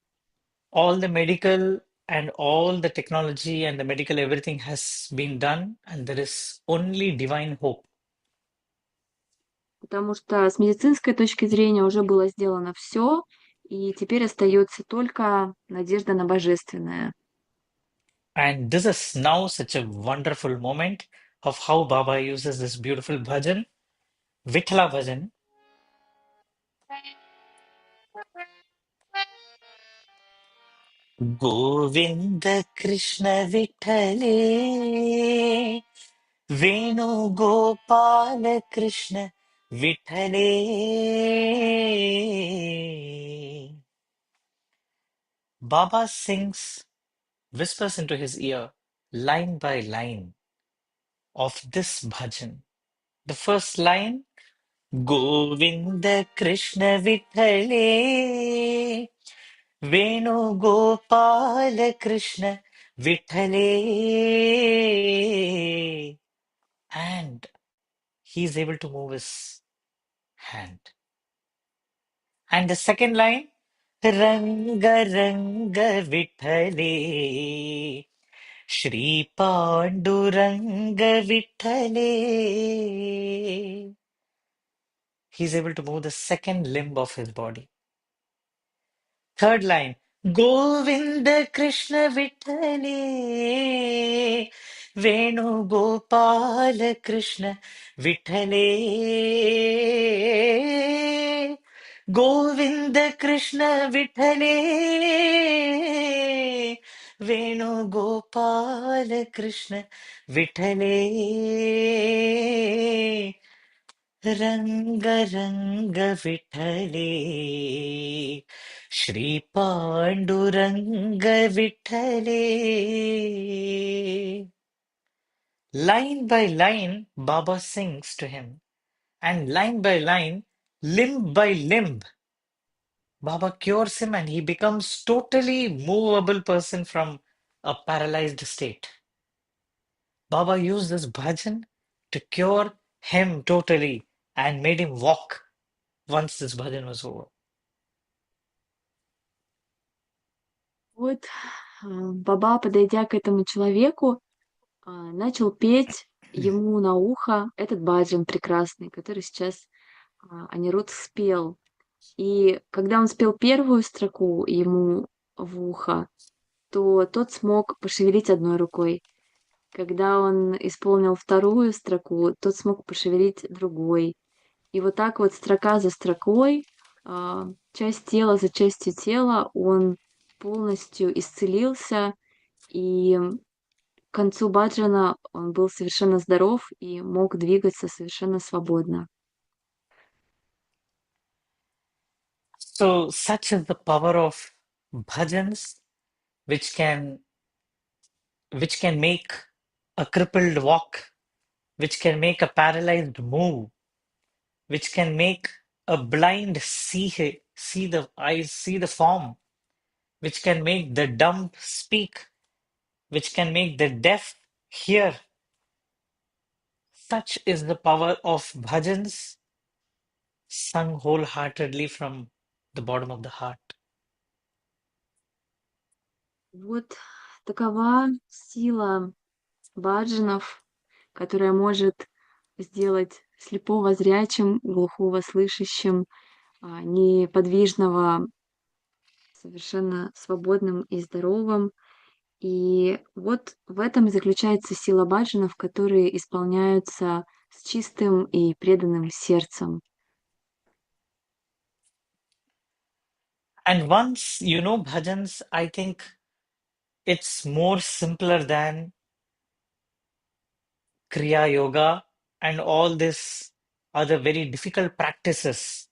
All the medical and all the technology and the medical everything has been done, and there is only divine hope. Потому что с медицинской точки зрения уже было сделано все, и теперь остается только надежда на божественное. And this is now such a wonderful moment of how Baba uses this beautiful bhajan, Vithala bhajan. Govinda Krishna Vitale, Venu Gopala Krishna Vitale. Baba sings, whispers into his ear, line by line of this bhajan. The first line, Govinda Krishna Vitale, Venu Gopala Krishna Vitale. And he is able to move his hand. And the second line, Ranga Ranga Vitale, Shri Panduranga Vitale. He's able to move the second limb of his body. Third line, Govinda Krishna Vitale, Venu Gopala Krishna Vitale, Govinda Krishna Vitale, Venu Gopala Krishna Vitale. Ranga Ranga Vitale, Shri Panduranga Vitale. Line by line, Baba sings to him, and line by line, limb by limb, Baba cures him and he becomes totally movable person from a paralyzed state. Baba used this bhajan to cure him totally and made him walk once this bhajan was over. Вот Баба, подойдя к этому человеку, начал петь ему на ухо этот баджан прекрасный, который сейчас Анирудх спел. И когда он спел первую строку ему в ухо, то тот смог пошевелить одной рукой. Когда он исполнил вторую строку, тот смог пошевелить другой. И вот так вот строка за строкой, часть тела за частью тела он полностью исцелился, и к концу баджана он был совершенно здоров и мог двигаться совершенно свободно. So, such is the power of bhajans, which can make a crippled walk, which can make a paralyzed move, which can make a blind see the eyes, see the form, which can make the dumb speak, which can make the deaf hear. such is the power of bhajans sung wholeheartedly from the bottom of the heart. Вот такова сила баджанов, которая может сделать слепого зрячим, глухого слышащим, неподвижного совершенно свободным и здоровым. И вот в этом и заключается сила баджанов, которые исполняются с чистым и преданным сердцем. And once you know bhajans, I think it's more simpler than Kriya Yoga and all this other very difficult practices,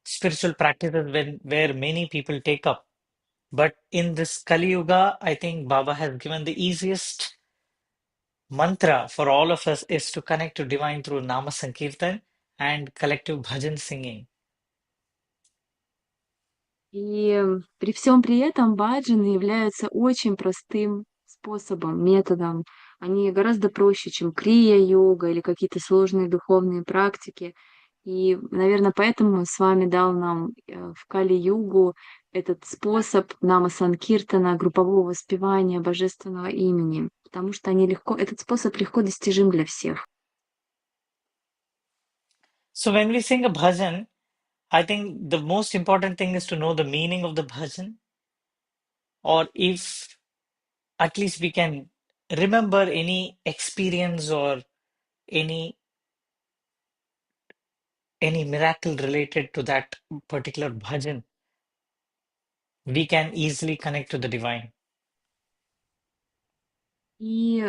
spiritual practices where many people take up. But in this Kali Yuga, I think Baba has given the easiest mantra for all of us is to connect to divine through Nama Sankirtan and collective bhajan singing. И при всем при этом баджаны являются очень простым способом, методом. Они гораздо проще, чем крия-йога или какие-то сложные духовные практики. И, наверное, поэтому с вами дал нам в Кали-югу этот способ нама-санкиртана, группового воспевания божественного имени, потому что этот способ легко достижим для всех. So when we sing a bhajan, I think the most important thing is to know the meaning of the bhajan, or if at least we can remember any experience or any any miracle related to that particular bhajan, we can easily connect to the divine. И,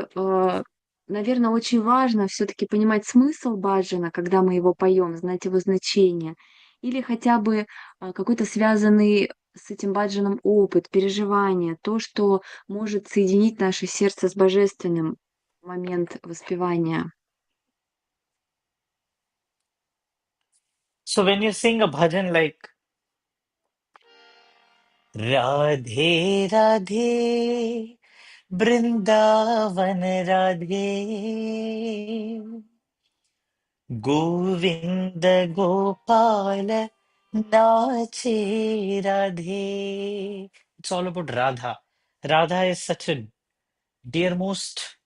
наверное, очень важно все-таки понимать смысл баджана, когда мы его поем, знать его значение, или хотя бы какой-то связанный с этим баджаном опыт, переживание, то, что может соединить наше сердце с божественным в момент воспевания. So when you sing a bhajan like Radhe Radhe Brindavan Radhe Govinda Gopala Nache Radhe. It's all about Radha. Radha is such a dearmost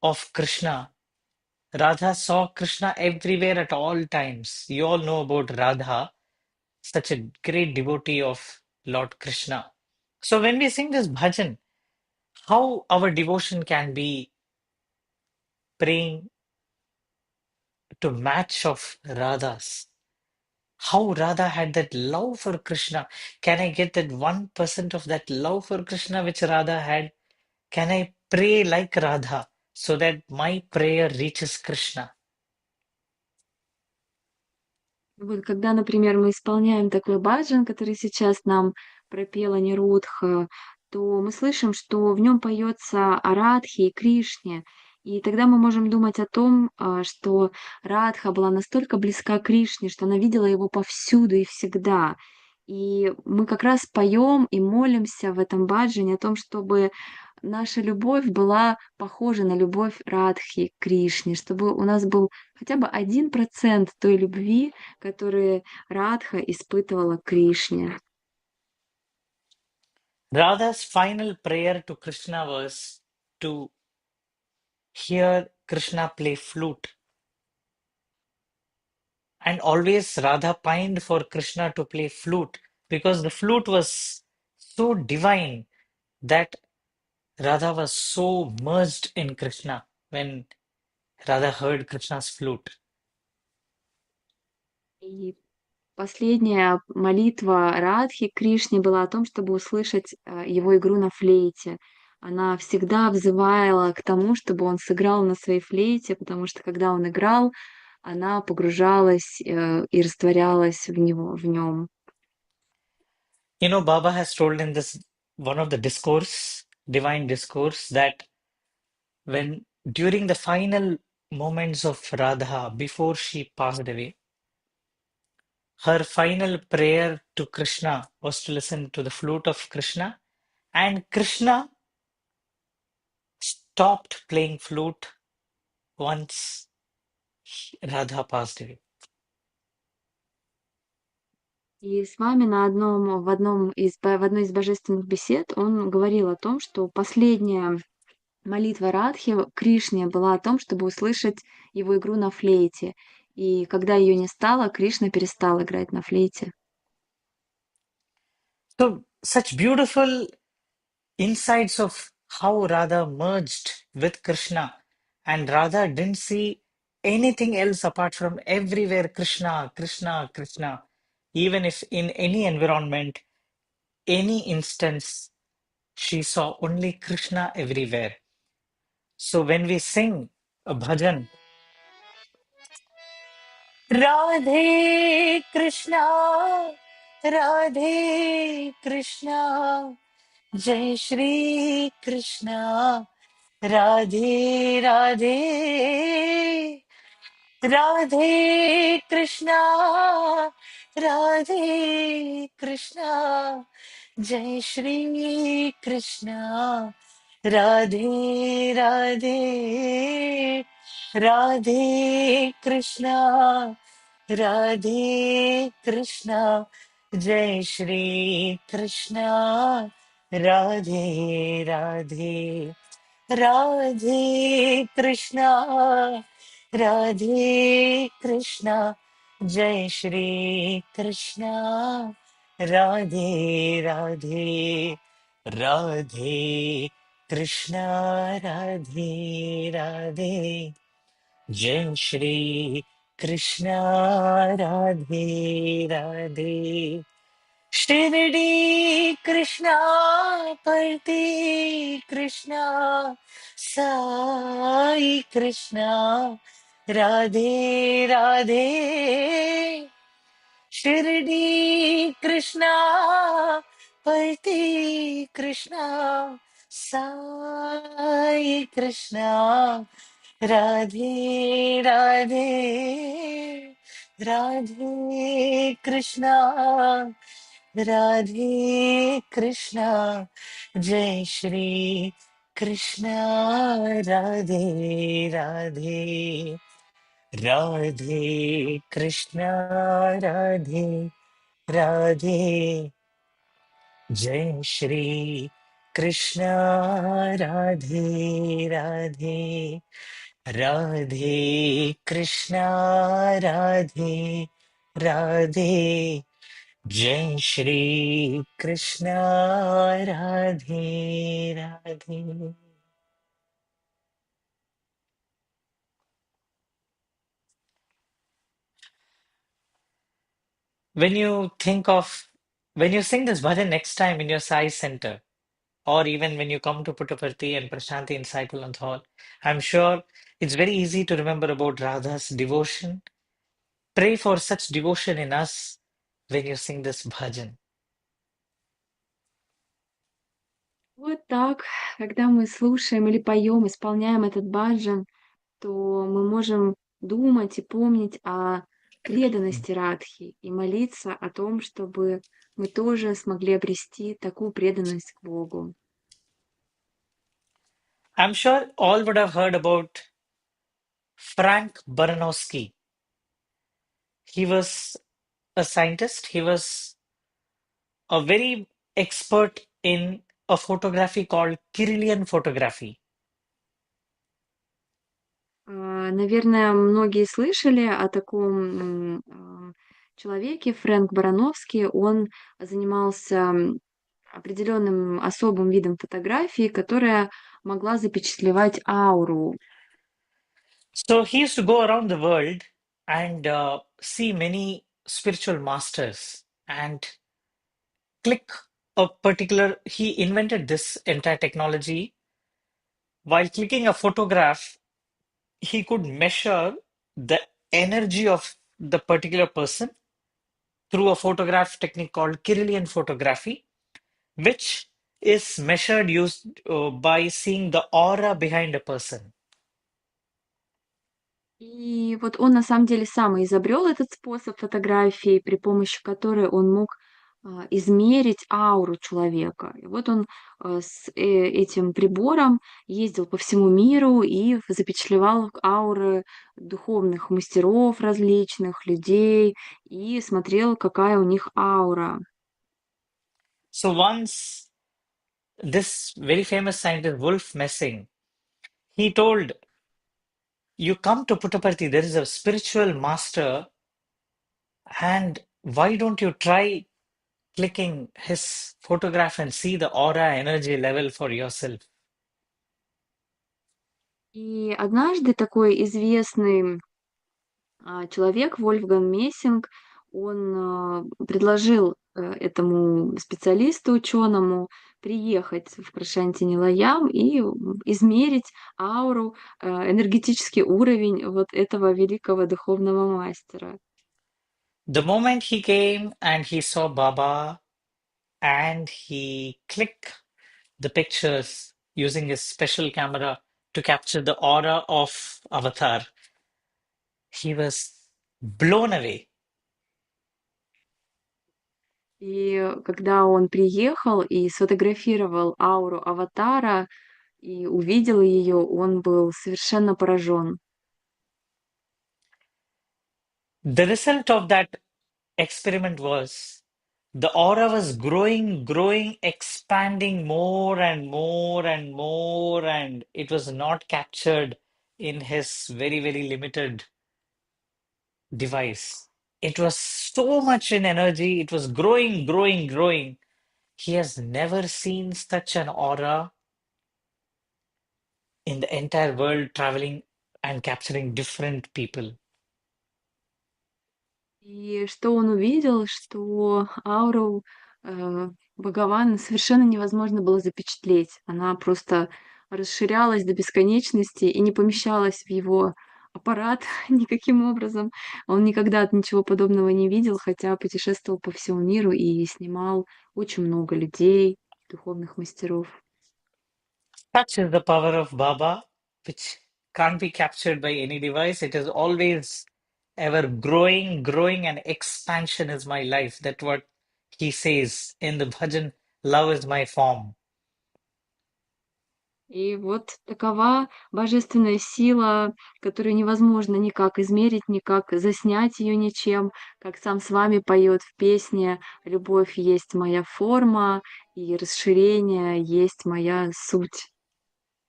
of Krishna. Radha saw Krishna everywhere at all times. You all know about Radha, such a great devotee of Lord Krishna. So when we sing this bhajan, how our devotion can be praying to match of Radha's. How Radha had that love for Krishna. Can I get that 1% of that love for Krishna which Radha had? Can I pray like Radha so that my prayer reaches Krishna? Вот когда, например, мы исполняем такой баджан, который сейчас нам пропела Анирудх, то мы слышим, что в нем поется о Радхе и Кришне. И тогда мы можем думать о том, что Радха была настолько близка к Кришне, что она видела его повсюду и всегда. И мы как раз поем и молимся в этом баджане о том, чтобы наша любовь была похожа на любовь Радхи к Кришне, чтобы у нас был хотя бы 1% той любви, которую Радха испытывала к Кришне. Radha's final prayer to Krishna was to hear Krishna play flute. And always Radha pined for Krishna to play flute because the flute was so divine that Radha was so merged in Krishna when Radha heard Krishna's flute. И последняя молитва Радхи к Кришне была о том, чтобы услышать его игру на флейте. Она всегда взывала к тому, чтобы он сыграл на своей флейте, потому что когда он играл, она погружалась и растворялась в нем. You know, Baba has told in this one of the discourse, divine discourse, that when during the final moments of Radha before she passed away, her final prayer to Krishna was to listen to the flute of Krishna, and Krishna stopped playing flute once Radha passed away. И с вами в одной из божественных бесед он говорил о том, что последняя молитва Радхи Кришне была о том, чтобы услышать его игру на флейте. И когда ее не стало, Кришна перестал играть на флейте. So, such beautiful insights of how Radha merged with Krishna, and Radha didn't see anything else apart from everywhere Krishna, Krishna, Krishna. Even if in any environment, any instance, she saw only Krishna everywhere. So when we sing a bhajan, Radhe Krishna, Radhe Krishna, Jai Shri Krishna, Radhe Radhe, Radhe Krishna, Radhe Krishna, Jai Shri Krishna, Radhe Radhe, Radhe Krishna, Radhe Krishna, Jai Shri Krishna, Radhe Radhe. Radhe Krishna, Radhe Krishna, Jai Shri Krishna, Radhe Radhe, Radhe Krishna, Radhe Radhe, Jai Shri Krishna, Radhe Radhe. Shirdi Krishna, Parti Krishna, Sai Krishna, Radhe Radhe. Shirdi Krishna, Parti Krishna, Sai Krishna, Radhe Radhe, Radhe Krishna, Radhe Krishna, Jai Shri Krishna, Radhe Radhe, Radhe Krishna, Radhe Radhe, Jai Shri Krishna, Radhe Radhe, Radhe Krishna, Radhe Radhe, Jai Shri Krishna, Radhe Radhe. When you think of, when you sing this bhajan next time in your Sai center, or even when you come to Puttaparthi and Prashanti in Cyclone Hall, I'm sure it's very easy to remember about Radha's devotion. Pray for such devotion in us when you sing this bhajan. Вот так, когда мы слушаем или поем, исполняем этот баджан, то мы можем думать и помнить о преданности Радхи и молиться о том, чтобы мы тоже смогли обрести такую преданность к Богу. I'm sure all would have heard about Frank Baranowski. He was a scientist. He was a very expert in a photography called Kirlian photography. Наверное, многие слышали о таком человеке, Фрэнк Барановский. Он занимался определенным особым видом фотографии, которая могла запечатлевать ауру. So he used to go around the world and see many spiritual masters and click a particular, he invented this entire technology. While clicking a photograph, he could measure the energy of the particular person through a photograph technique called Kirlian photography, which is measured used by seeing the aura behind a person. И вот он на самом деле сам и изобрел этот способ фотографии, при помощи которой он мог измерить ауру человека. И вот он с этим прибором ездил по всему миру и запечатлевал ауры духовных мастеров различных, людей, и смотрел, какая у них аура. So once this very famous scientist, Wolf Messing, he told, you come to Puttaparthi, there is a spiritual master, and why don't you try clicking his photograph and see the aura energy level for yourself? И однажды такой известный человек, Вольфган Мессинг, он предложил этому специалисту, ученому, приехать в Прашанти Нилаям и измерить ауру, энергетический уровень вот этого великого духовного мастера. The moment he came and he saw Baba and he clicked the pictures using his special camera to capture the aura of Avatar, he was blown away. И когда он приехал и сфотографировал ауру аватара и увидел ее, он был совершенно поражен. The result of that experiment was the aura was growing, growing, expanding more and more and more, and it was not captured in his very, very limited device. It was so much in energy, it was growing, growing, growing. He has never seen such an aura in the entire world, traveling and capturing different people. И что он увидел, что ауру, Бхагавана совершенно невозможно было запечатлеть. Она просто расширялась до бесконечности и не помещалась в его аппарат никаким образом. Он никогда ничего подобного не видел, хотя путешествовал по всему миру и снимал очень много людей, духовных мастеров. Such is the power of Baba, which can't be captured by any device. It is always ever growing, growing, and expansion is my life. That's what he says in the bhajan, love is my form. И вот такова божественная сила, которую невозможно никак измерить, никак заснять ее ничем, как сам с вами поет в песне «Любовь есть моя форма, и расширение есть моя суть,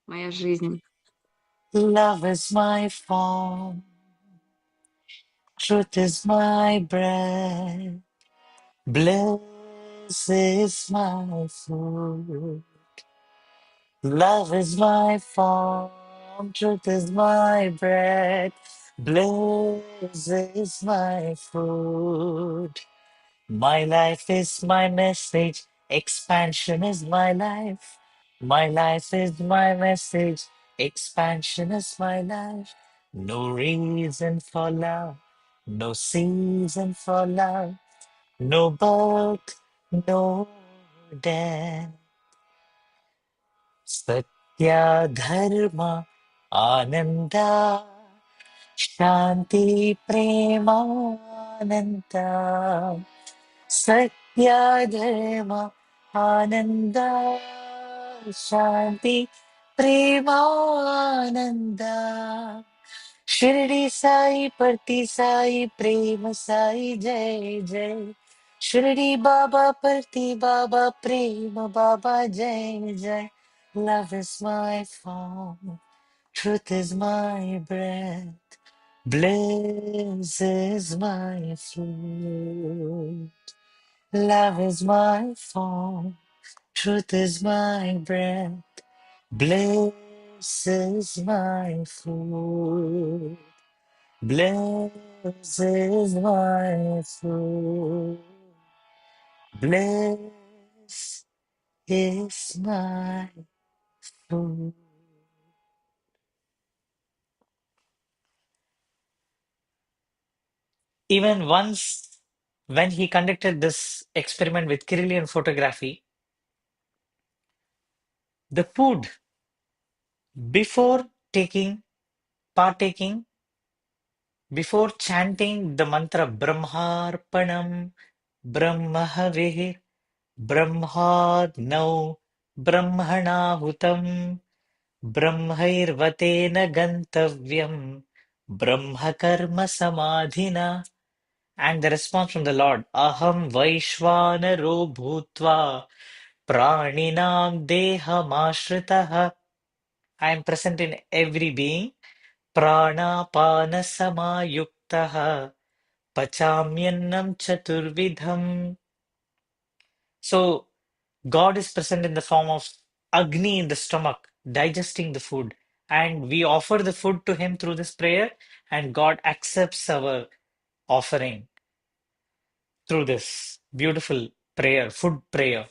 моя жизнь». Love is my form, truth is my breath, bliss is my food. Love is my form, truth is my bread, bliss is my food. My life is my message, expansion is my life. My life is my message, expansion is my life. No reason for love, no season for love, no birth, no death. Satya Dharma Ananda Shanti Prema Ananda Satya Dharma Ananda Shanti Prema Ananda Shirdi Sai Parti Sai Prema Sai Jai Jai Shirdi Baba Parti Baba Prema Baba Jai Jai. Love is my form, truth is my breath, bliss is my food. Love is my form, truth is my breath, bliss is my food. Bliss is my food. Bliss is my food. Even once, when he conducted this experiment with Kirlian photography, the food before partaking, before chanting the mantra Brahmarpanam, Brahmavir Brahmadnau Brahmanahutam Brahmairvatena Gantavyam Brahma Karma Samadhina. And the response from the Lord, Aham Vaishvanaro Bhutva Praninam Dehamashritaha. I am present in every being. Prana Pana Samayuktaha Pachamyannam Chaturvidham. So God is present in the form of Agni in the stomach, digesting the food. And we offer the food to Him through this prayer, and God accepts our offering through this beautiful prayer, food prayer.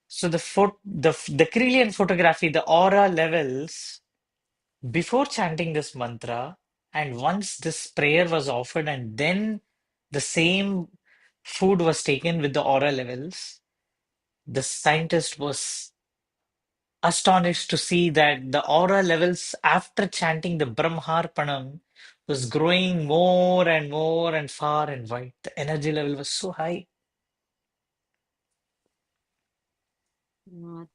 So the Kirlian photography, the aura levels before chanting this mantra, and once this prayer was offered, and then the same food was taken with the aura levels, the scientist was astonished to see that the aura levels after chanting the Brahmarpanam was growing more and more and far and wide. The energy level was so high.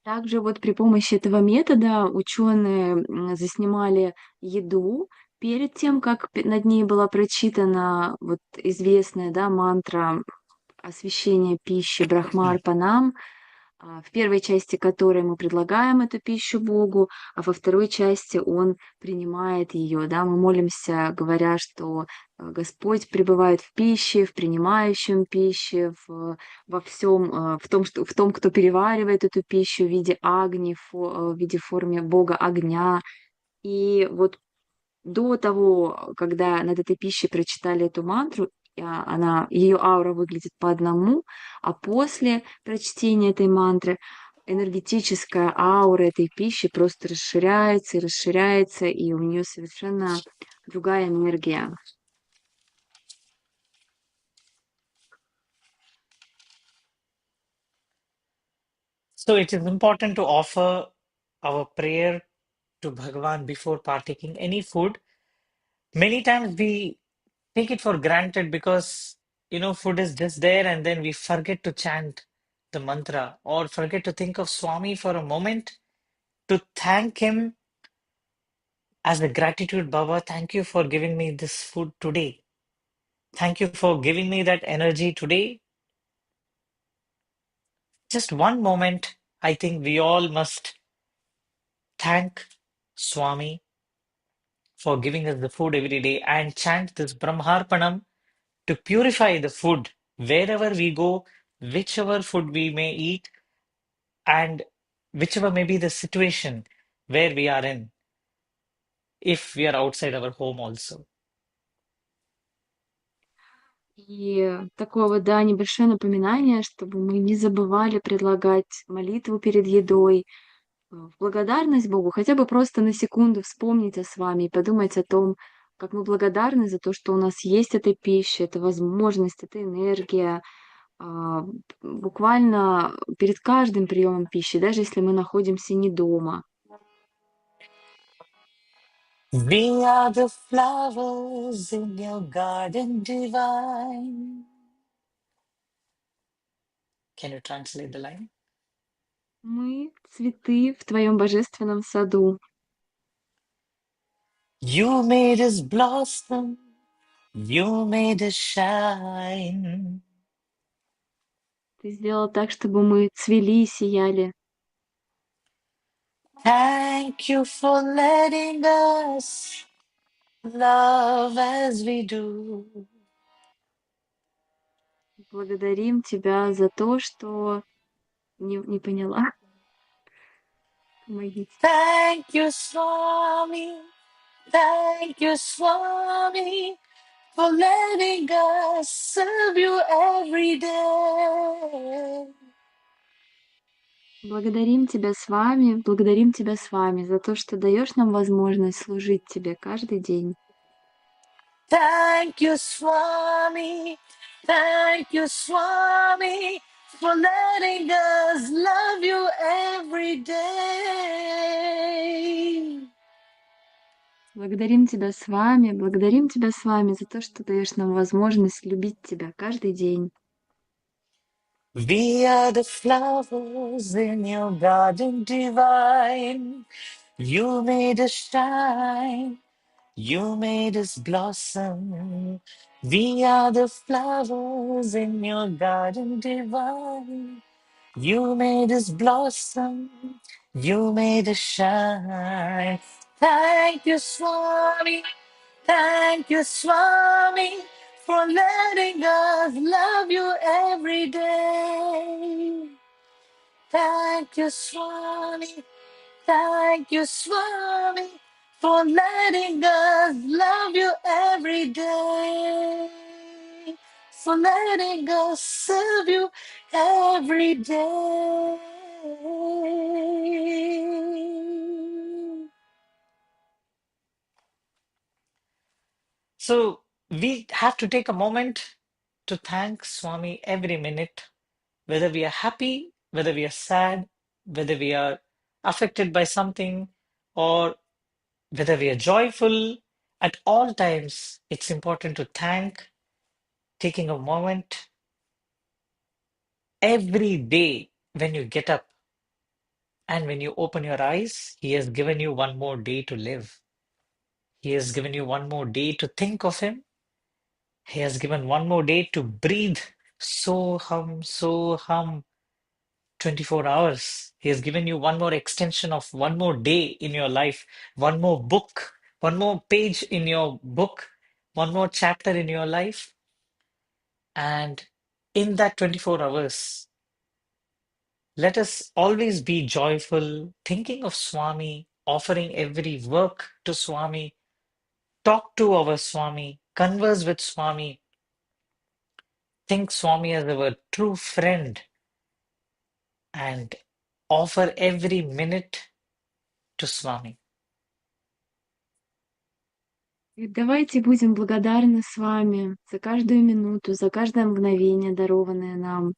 Также вот при помощи этого метода ученые заснимали еду перед тем, как над ней была прочитана вот известная, да, мантра освящения пищи Брахмарпанам, в первой части которой мы предлагаем эту пищу Богу, а во второй части Он принимает ее, да, мы молимся, говоря, что Господь пребывает в пище, в принимающем пищи, во всем, в том, кто переваривает эту пищу в виде агни, в виде формы Бога огня. И вот до того, когда над этой пищей прочитали эту мантру, ее аура выглядит по одному, а после прочтения этой мантры энергетическая аура этой пищи просто расширяется, и у нее совершенно другая энергия. So it is important to offer our prayer to Bhagavan before partaking any food. Many times we take it for granted because food is just there, and then we forget to chant the mantra or forget to think of Swami for a moment to thank him as a gratitude. Baba, thank you for giving me this food today. Thank you for giving me that energy today. Just one moment, I think we all must thank Swami for giving us the food every day and chant this Brahmarpanam to purify the food wherever we go, whichever food we may eat, and whichever may be the situation where we are in, if we are outside our home also. И такое вот, да, небольшое напоминание, чтобы мы не забывали предлагать молитву перед едой, в благодарность Богу, хотя бы просто на секунду вспомнить о с вами и подумать о том, как мы благодарны за то, что у нас есть эта пища, эта возможность, эта энергия. Буквально перед каждым приемом пищи, даже если мы находимся не дома. We are the flowers in your garden divine. Can you translate the line? Мы цветы в твоем божественном саду. You made us blossom, you made us shine. Ты сделал так, чтобы мы цвели и сияли. Thank you for letting us love as we do. Благодарим тебя за то, что не поняла. Помогите. Thank you, Swami. Thank you, Swami, for letting us serve you every day. Благодарим тебя с вами за то, что даешь нам возможность служить тебе каждый день. Thank you, Swami. Thank you, Swami, for letting us love you every day. Благодарим тебя с вами за то, что даешь нам возможность любить тебя каждый день. We are the flowers in your garden divine. You made us shine. You made us blossom. We are the flowers in your garden divine. You made us blossom. You made us shine. Thank you, Swami. Thank you, Swami, for letting us love you every day. Thank you, Swami. Thank you, Swami, for letting us love you every day. For letting us serve you every day. So we have to take a moment to thank Swami every minute, whether we are happy, whether we are sad, whether we are affected by something, or whether we are joyful. At all times, it's important to thank, taking a moment every day when you get up and when you open your eyes. He has given you one more day to live. He has given you one more day to think of Him. He has given one more day to breathe. So hum, 24 hours. He has given you one more extension of one more day in your life, one more book, one more page in your book, one more chapter in your life. And in that 24 hours, let us always be joyful, thinking of Swami, offering every work to Swami, talk to our Swami, converse with Swami, think Swami as our true friend, and offer every minute to Swami. И давайте будем благодарны с вами за каждую минуту, за каждое мгновение, дарованное нам,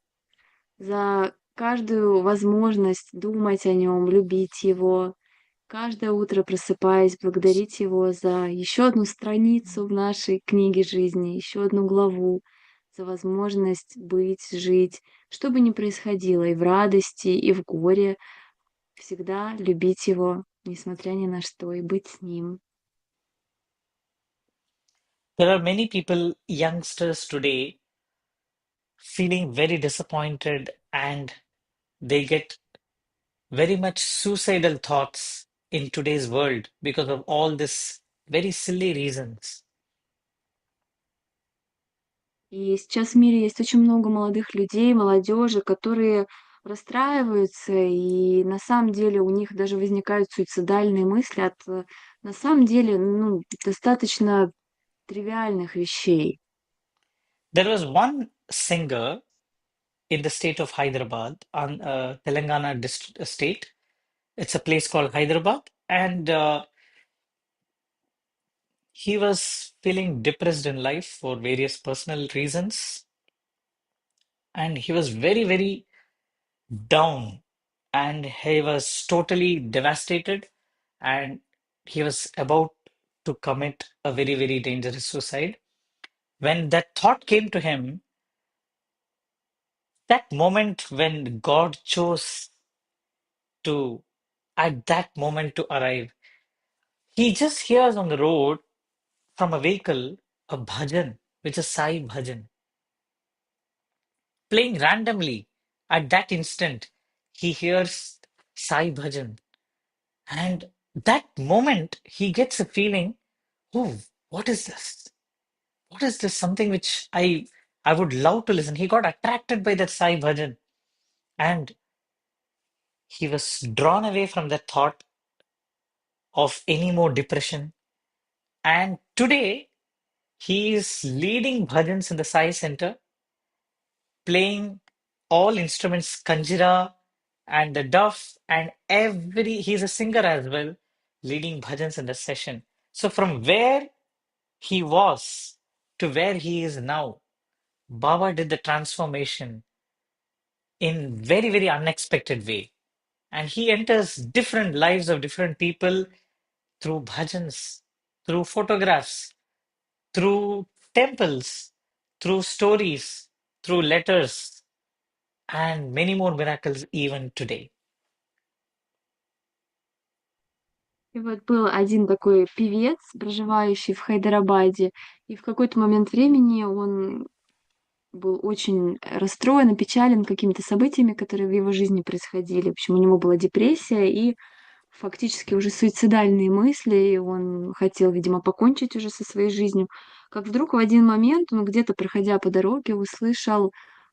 за каждую возможность думать о нем, любить его, каждое утро просыпаясь, благодарить его за еще одну страницу в нашей книге жизни, еще одну главу, за возможность быть, жить, что бы ни происходило, и в радости, и в горе, всегда любить его, несмотря ни на что, и быть с ним. There are many people, youngsters today, feeling very disappointed and they get very much suicidal thoughts in today's world because of all this very silly reasons. И сейчас в мире есть очень много молодых людей, молодежи, которые расстраиваются, и на самом деле у них даже возникают суицидальные мысли от, на самом деле, ну, достаточно тривиальных вещей. There was one singer in the state of Hyderabad, on Telangana state. It's a place called Hyderabad, and he was feeling depressed in life for various personal reasons, and he was very down, and he was totally devastated, and he was about to commit a very dangerous suicide. When that thought came to him, that moment when God chose to, at that moment, to arrive, he just hears on the road from a vehicle a bhajan, which is Sai bhajan, playing randomly. At that instant, he hears Sai bhajan. And that moment, he gets a feeling, oh, what is this? What is this? Something which I would love to listen. He got attracted by that Sai bhajan, and he was drawn away from the thought of any more depression. And today, he is leading bhajans in the Sai Center, playing all instruments, kanjira and the duff, and he's a singer as well, leading bhajans in the session. So from where he was to where he is now, Baba did the transformation in very unexpected way. And he enters different lives of different people through bhajans, through photographs, through temples, through stories, through letters. and many more miracles even today. И вот был один такой певец, проживающий в Хайдарабаде, и в какой-то момент времени он был очень расстроен, опечален какими-то событиями, которые в его жизни происходили. В общем, у него была депрессия и фактически уже суицидальные мысли, и он хотел, видимо, покончить уже со своей жизнью. Как вдруг в один момент он где-то, проходя по дороге, услышал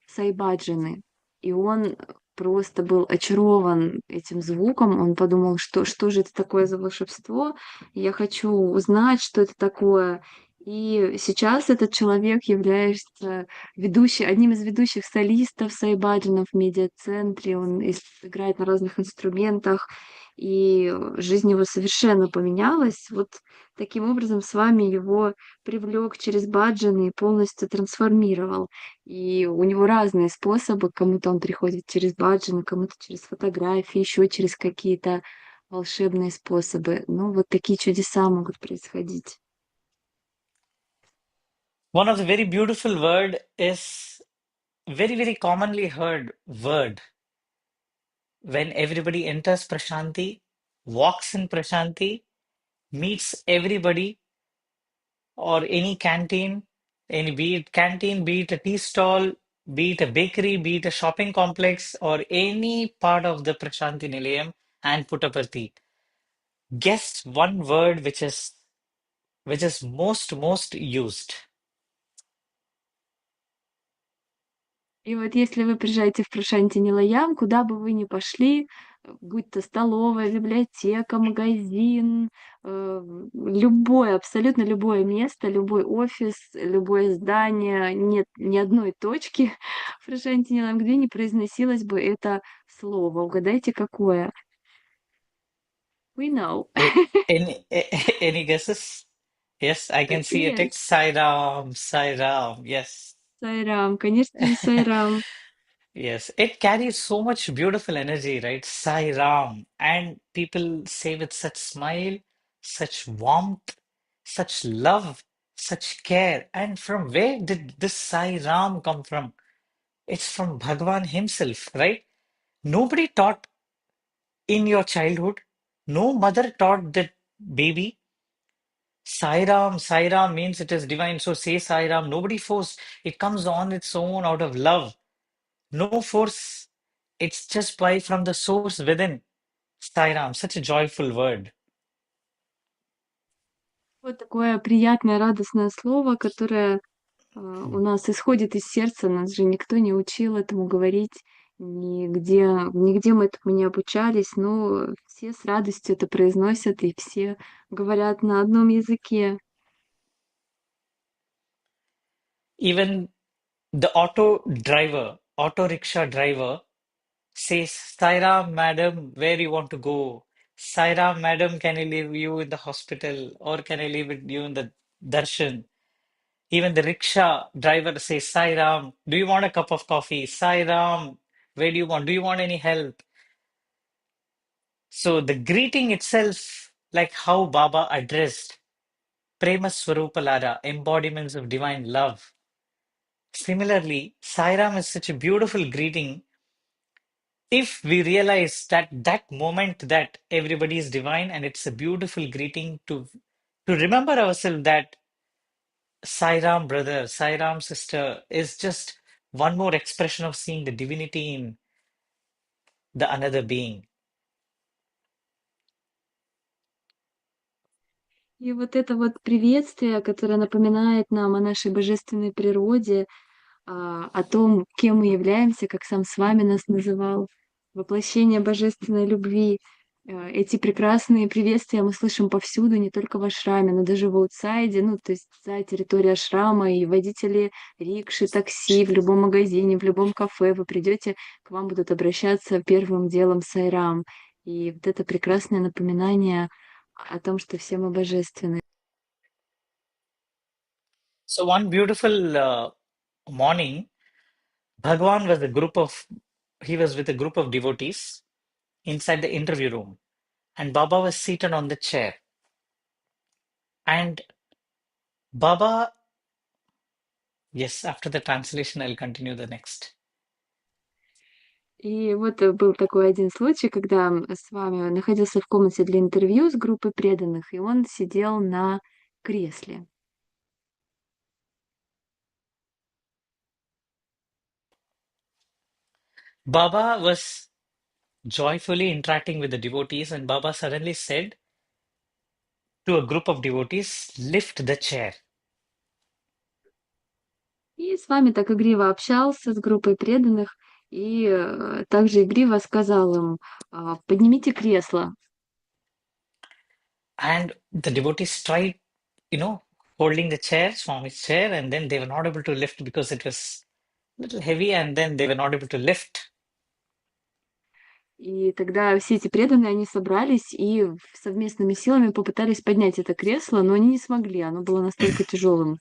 Саи-баджаны, и он просто был очарован этим звуком. Он подумал, что же это такое за волшебство? Я хочу узнать, что это такое. И сейчас этот человек является одним из ведущих солистов Саи-баджанов в медиацентре. Он играет на разных инструментах, и жизнь его совершенно поменялась. Вот таким образом с вами его привлек через баджаны и полностью трансформировал. И у него разные способы. Кому-то он приходит через баджаны, кому-то через фотографии, еще через какие-то волшебные способы. Ну, вот такие чудеса могут происходить. One of the very beautiful word is very, very commonly heard word when everybody enters Prashanti, walks in Prashanti, meets everybody or any canteen, any be it canteen, be it a tea stall, be it a bakery, be it a shopping complex, or any part of the Prashanti Nilayam and Puttaparthi. Guess one word which is most used. И вот если вы приезжаете в Прашанти Нилаям, куда бы вы ни пошли, будь то столовая, библиотека, магазин, любое, абсолютно любое место, любой офис, любое здание, нет ни одной точки в Прашанти Нилаям, где не произносилось бы это слово. Угадайте, какое? We know. Any guesses? Yes, I can see a Yes, text. Sai Ram, Sai Ram. Yes. Сайрам, конечно же, Сайрам. Yes, it carries so much beautiful energy, right? Sai Ram. And people say with such smile, such warmth, such love, such care. And from where did this Sai Ram come from? It's from Bhagwan himself, right? Nobody taught in your childhood. No mother taught that baby. Sai Ram means it is divine. So say Sai Ram. Nobody forced. It comes on its own out of love. No force. It's just by from the source within. Sai Ram, such a joyful word. Вот такое приятное, радостное слово, которое у нас исходит из сердца, нас же никто не учил этому говорить, нигде мы этому не обучались, но все с радостью это произносят, и все говорят на одном языке. Even the auto rickshaw driver says, Sai madam, where you want to go? Sai madam, can I leave you in the hospital or can I leave you in the darshan? Even the rickshaw driver says, Sai do you want a cup of coffee? Sai where do you want? Do you want any help? So the greeting itself, like how Baba addressed Prema Swarupalara, embodiments of divine love. Similarly, Sairam is such a beautiful greeting. If we realize that that moment that everybody is divine and it's a beautiful greeting to remember ourselves that Sairam brother, Sairam sister is just one more expression of seeing the divinity in the another being. И вот это вот приветствие, которое напоминает нам о нашей божественной природе, о том, кем мы являемся, как сам с вами нас называл, воплощение божественной любви. Эти прекрасные приветствия мы слышим повсюду, не только в ашраме, но даже в аутсайде, ну, то есть за территорией ашрама, и водители рикши, такси, в любом магазине, в любом кафе вы придете, к вам будут обращаться первым делом сайрам. И вот это прекрасное напоминание о том, что все мы божественны. So one beautiful morning, Bhagwan was he was with a group of devotees inside the interview room, and Baba was seated on the chair. And Baba, yes, after the translation, I'll continue the next. И вот был такой один случай, когда с вами находился в комнате для интервью с группой преданных, и он сидел на кресле. Baba was joyfully interacting with the devotees, and Baba suddenly said to a group of devotees, lift the chair. И с вами так игриво общался, с группой преданных, и также игриво сказал им, поднимите кресло. And the devotees tried, you know, holding the chair, Swami's chair, and then they were not able to lift because it was a little heavy, and then they were not able to lift. И тогда все эти преданные, они собрались и совместными силами попытались поднять это кресло, но они не смогли, оно было настолько тяжелым.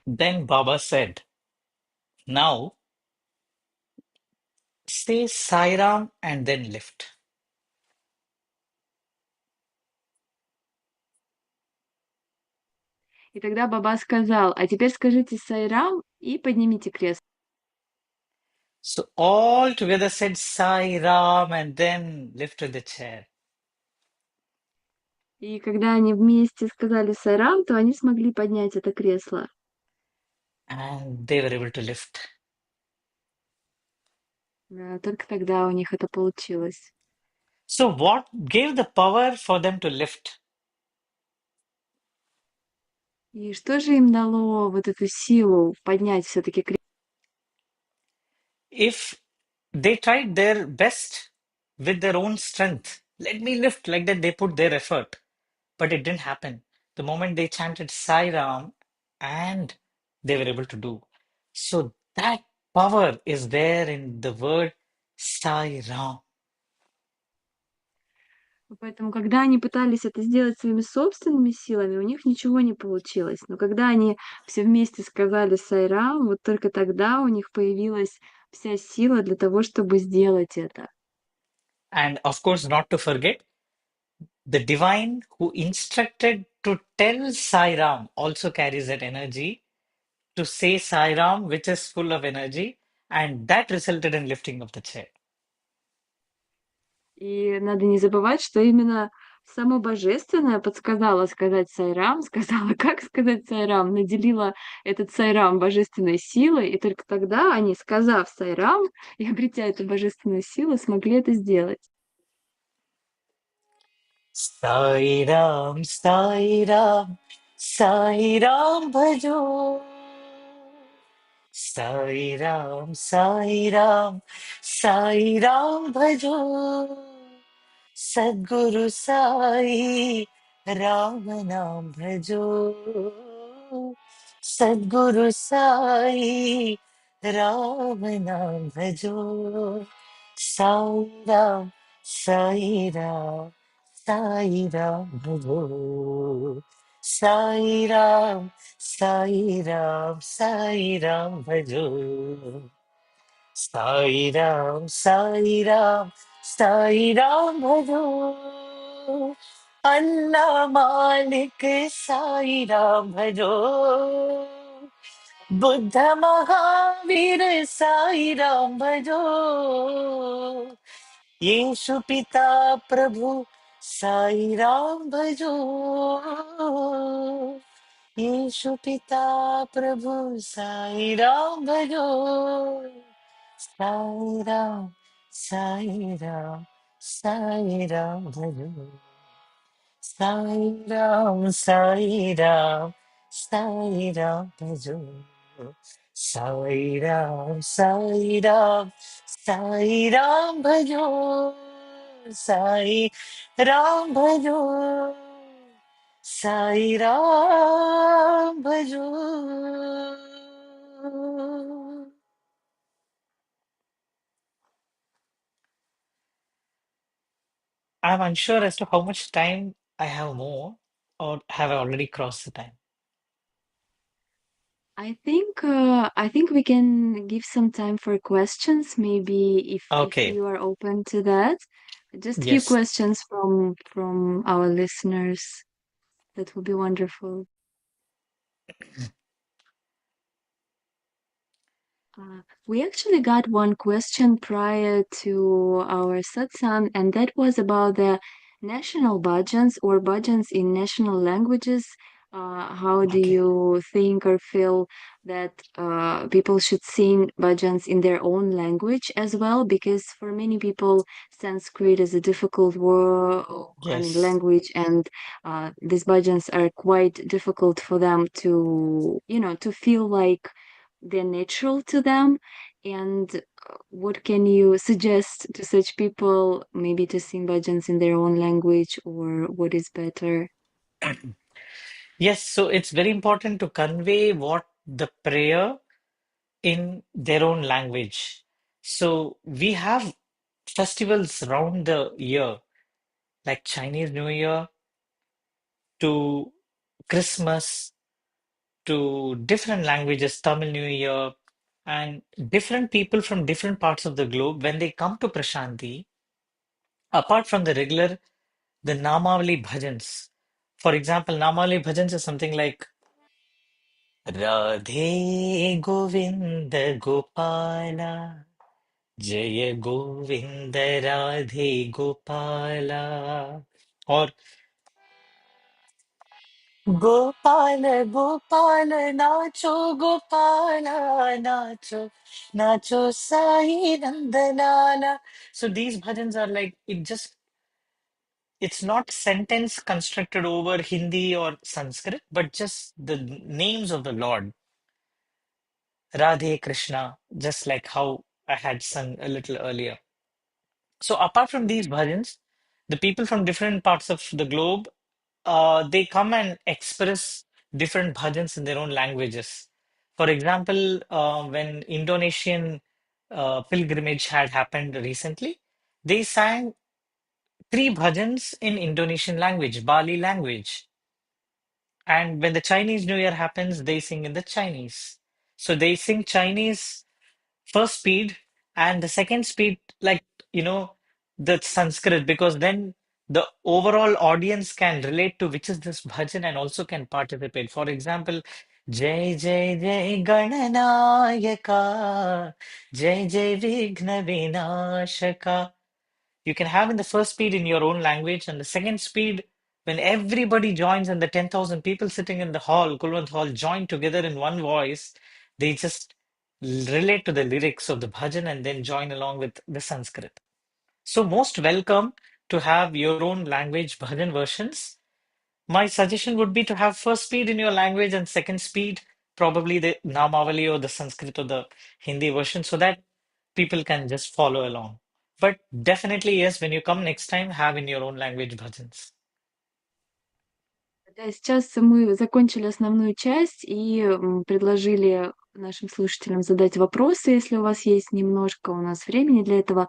Then Baba said, now say Sai Ram and then lift. И тогда Баба сказал, а теперь скажите Сайрам и поднимите кресло. So all together said Sai Ram and then lifted the chair. И когда они вместе сказали Сайрам, то они смогли поднять это кресло. And they were able to lift. Да, только тогда у них это получилось. So what gave the power for them to lift? И что же им дало вот эту силу поднять все-таки кресло? If they tried their best with their own strength, let me lift like that, they put their effort, but it didn't happen. The moment they chanted Sai Ram, and they were able to do. So that power is there in the word Sai Ram. Поэтому, когда они пытались это сделать своими собственными силами, у них ничего не получилось. Но когда они все вместе сказали Сайрам, вот только тогда у них появилась вся сила для того, чтобы сделать это. And of course, not to forget, the divine who instructed to tell Sai Ram also carries that energy to say Sai Ram, which is full of energy, and that resulted in lifting of the chair. И надо не забывать, что именно само Божественное подсказало сказать Сайрам, сказала, как сказать Сайрам, наделила этот Сайрам божественной силой, и только тогда они, сказав Сайрам и обретя эту божественную силу, смогли это сделать. Sai Ram, Sai Ram, Sai Ram bhajo. Sai Ram, Sai Ram, Sai Ram bhajo. Sadguru Sai Ram Naam bhajo. Sadguru Sai Ram Naam bhajo. Sai Ram, Sai Ram. Sai Ram bhajo, Sai Ram, Sai Ram, Sai Ram bhajo, Sai Ram, Sai Ram, Sai Ram bhajo, Allah Malik Sai Ram bhajo, Buddha Mahavir Sai Ram bhajo. यीशु पिता प्रभु साई राम भजो यीशु पिता प्रभु साई राम भजो साई राम साई राम साई राम भजो साई राम साई राम साई राम भजो साई राम साई राम साई राम भजो साई राम भजो साई राम भजो I'm unsure as to how much time I have more, or have I already crossed the time? I think we can give some time for questions, maybe if Okay, you are open to that. Just few yes. questions from our listeners. That would be wonderful. We actually got one question prior to our satsang, and that was about the national bhajans or bhajans in national languages. How do Okay. you think or feel that people should sing bhajans in their own language as well? Because for many people, Sanskrit is a difficult word, I mean, Yes. language, and these bhajans are quite difficult for them to, to feel like they're natural to them. And what can you suggest to such people, maybe to sing bhajans in their own language, or what is better? Yes, so it's very important to convey what the prayer in their own language. So we have festivals around the year, like Chinese New Year to Christmas to different languages, Tamil New Year, and different people from different parts of the globe, when they come to Prashanti, apart from the regular, the Namavali bhajans. For example, Namavali bhajans is something like Radhe Govinda Gopala Jaya Govinda Radhe Gopala, or Gopala Gopala Nacho Gopala Nacho Nacho Sai Nandanana. So these bhajans are like, it's not sentence constructed over Hindi or Sanskrit, but just the names of the Lord. Radhe Krishna, just like how I had sung a little earlier. So apart from these bhajans, the people from different parts of the globe, they come and express different bhajans in their own languages. For example, when Indonesian pilgrimage had happened recently, they sang three bhajans in Indonesian language, Bali language. And when the Chinese New Year happens, they sing in the Chinese. So they sing Chinese first speed and the second speed, like, you know, the Sanskrit, because then the overall audience can relate to which is this bhajan and also can participate. For example, Jai Jai Jai Gananayaka, Jai Jai Vighna Vinashaka. You can have in the first speed in your own language, and the second speed, when everybody joins and the 10,000 people sitting in the hall, Kulwant Hall, join together in one voice, they just relate to the lyrics of the bhajan and then join along with the Sanskrit. So, most welcome to have your own language bhajan versions. My suggestion would be to have first speed in your language and second speed, probably the Namavali or the Sanskrit or the Hindi version, so that people can just follow along. But definitely, yes, when you come next time, have in your own language bhajans. Да, сейчас мы закончили основную часть и предложили нашим слушателям задать вопросы, если у вас есть немножко у нас времени для этого.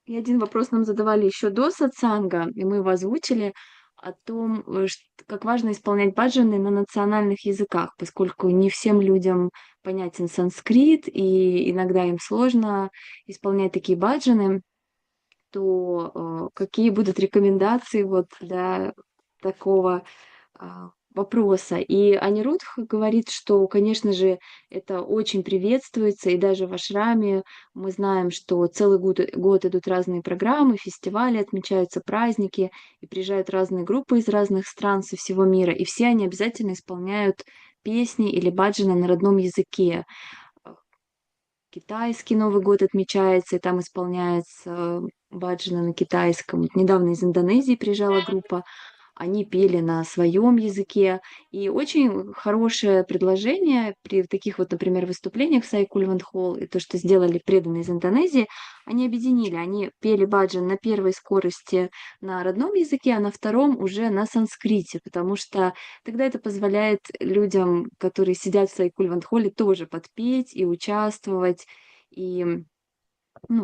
И один вопрос нам задавали еще до сатсанга, и мы его озвучили, о том, как важно исполнять баджаны на национальных языках, поскольку не всем людям понятен санскрит, и иногда им сложно исполнять такие баджаны, то какие будут рекомендации вот для такого вопроса. И Анирудх говорит, что, конечно же, это очень приветствуется, и даже в ашраме мы знаем, что целый год идут разные программы, фестивали, отмечаются праздники, и приезжают разные группы из разных стран со всего мира, и все они обязательно исполняют песни или баджаны на родном языке. Китайский Новый год отмечается, и там исполняется баджаны на китайском. Вот недавно из Индонезии приезжала группа, они пели на своем языке. И очень хорошее предложение при таких вот, например, выступлениях в Саи-Кульван-Холл, и то, что сделали преданные из Индонезии, они объединили. Они пели баджан на первой скорости на родном языке, а на втором уже на санскрите, потому что тогда это позволяет людям, которые сидят в Саи-Кульван-Холле, тоже подпеть и участвовать. И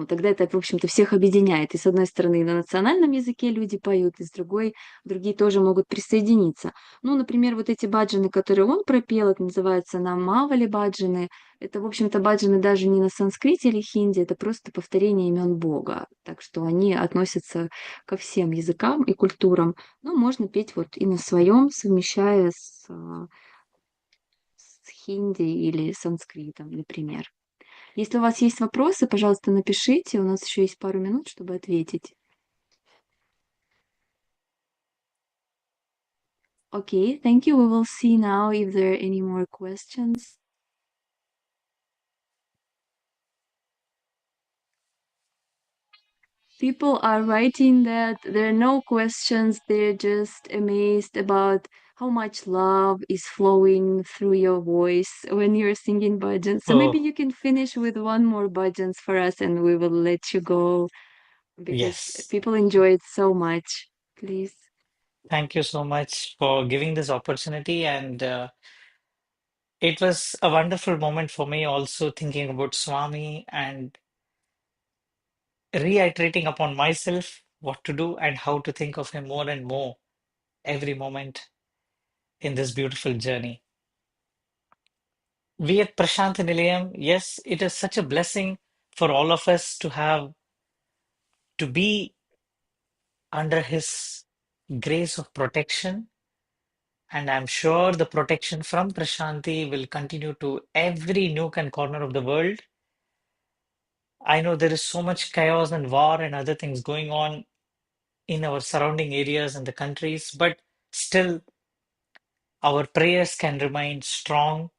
тогда это, в общем-то, всех объединяет. И с одной стороны, на национальном языке люди поют, и с другой, другие тоже могут присоединиться. Ну, например, вот эти баджаны, которые он пропел, это называется намавали баджаны. Это, в общем-то, баджаны даже не на санскрите или хинди, это просто повторение имен Бога. Так что они относятся ко всем языкам и культурам. Но можно петь вот и на своем, совмещая с хинди или санскритом, например. Если у вас есть вопросы, пожалуйста, напишите. У нас еще есть пару минут, чтобы ответить. Okay, thank you. We will see now if there are any more questions. People are writing that there are no questions. They're just amazed about how much love is flowing through your voice when you're singing bhajans. So maybe Oh, you can finish with one more bhajans for us and we will let you go because yes. people enjoy it so much. Please. Thank you so much for giving this opportunity. And it was a wonderful moment for me also thinking about Swami and reiterating upon myself what to do and how to think of him more and more every moment in this beautiful journey. We at Prashanti Nilayam, yes, it is such a blessing for all of us to be under his grace of protection. And I'm sure the protection from Prashanti will continue to every nook and corner of the world. I know there is so much chaos and war and other things going on in our surrounding areas and the countries, but still our prayers can remain strong,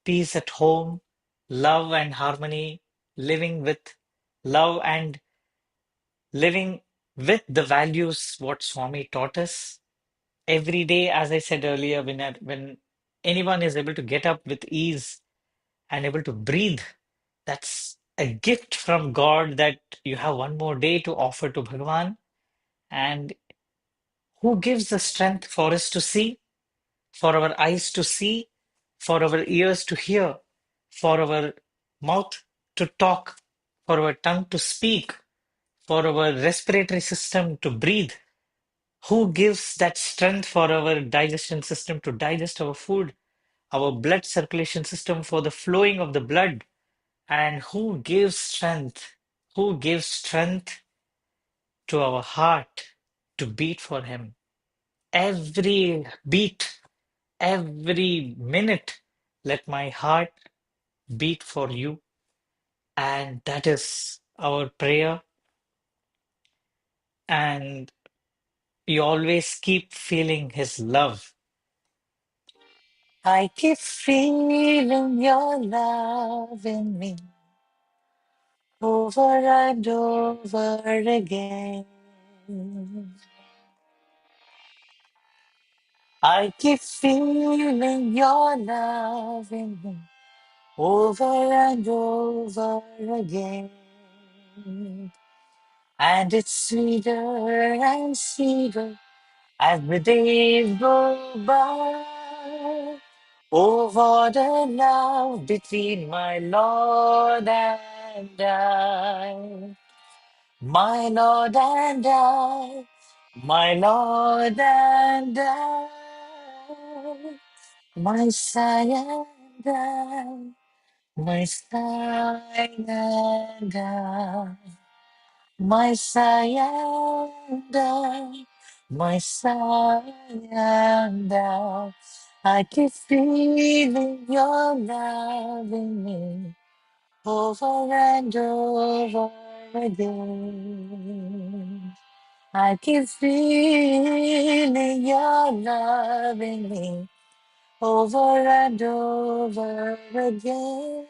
peace at home, love and harmony, living with love and living with the values what Swami taught us. Every day, as I said earlier, when anyone is able to get up with ease and able to breathe, that's a gift from God that you have one more day to offer to Bhagavan. And who gives the strength for us to see, for our eyes to see, for our ears to hear, for our mouth to talk, for our tongue to speak, for our respiratory system to breathe? Who gives that strength for our digestion system to digest our food, our blood circulation system for the flowing of the blood? And who gives strength? Who gives strength to our heart to beat for Him? Every beat, every minute, let my heart beat for you. And that is our prayer. And you always keep feeling His love. I keep feeling your love in me over and over again. I keep feeling your love in me over and over again. And it's sweeter and sweeter as the days go by. Oh, what a love between my Lord and I. My Lord and I. My Lord and I. My Messiah and I. My Messiah and I. My Messiah and I. My Messiah and I keep feeling your love in me over and over again. I keep feeling your love in me over and over again.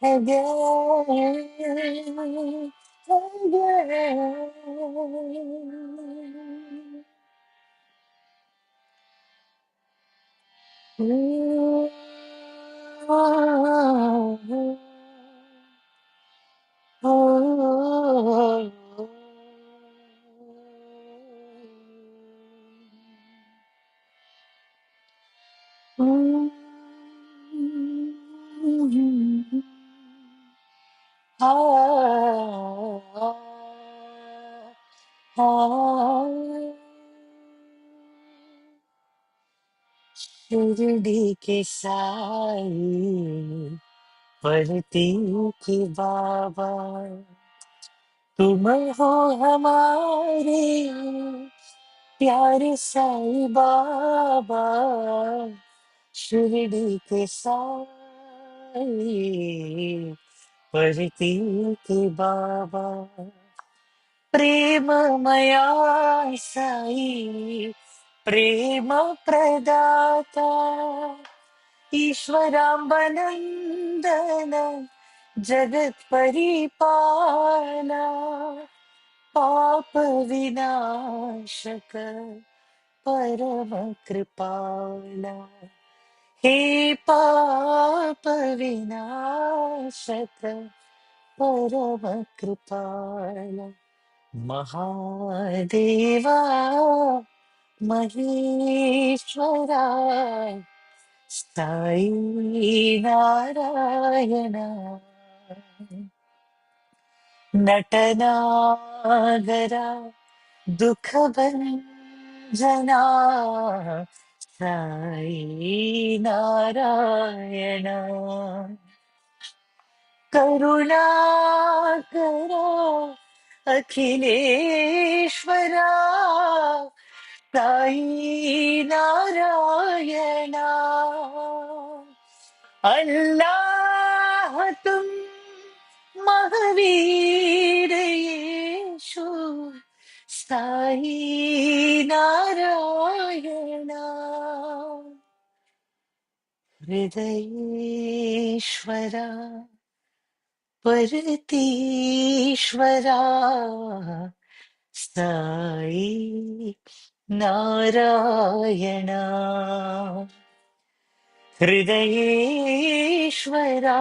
Again, again. Ooh, oh, oh, oh. Ah, ah, Shirdi के साई पलती की बाबा तुम हो हमारे प्यारे साई बाबा शिरडी के साई साई परितीति बाबा प्रेममया साई प्रेम प्रदाता ईश्वराम्बनन्दन जगत् परिपाला पाप विनाशक परम कृपाला हे पाप विनाशक परम कृपाला महादेवा महेश्वरा साई नारायण नटनागरा दुःखभञ्जना साई नारायण करुणाकरा अखिलेश्वरा साई नारायण अल्लाह तुम महावीर यीशु Sai Narayan हृदयेश्वरा परतीश्वरा Sai Narayan हृदयेश्वरा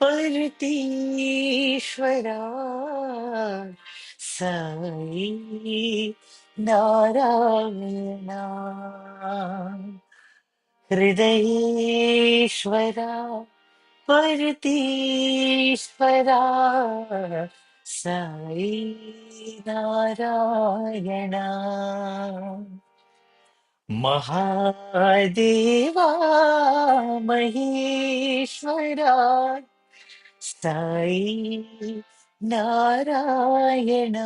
परतीश्वरा Sai Narayan हृदयेश्वरा परतीश्वरा Sai Narayan Mahadeva Maheshwara Sai Narayan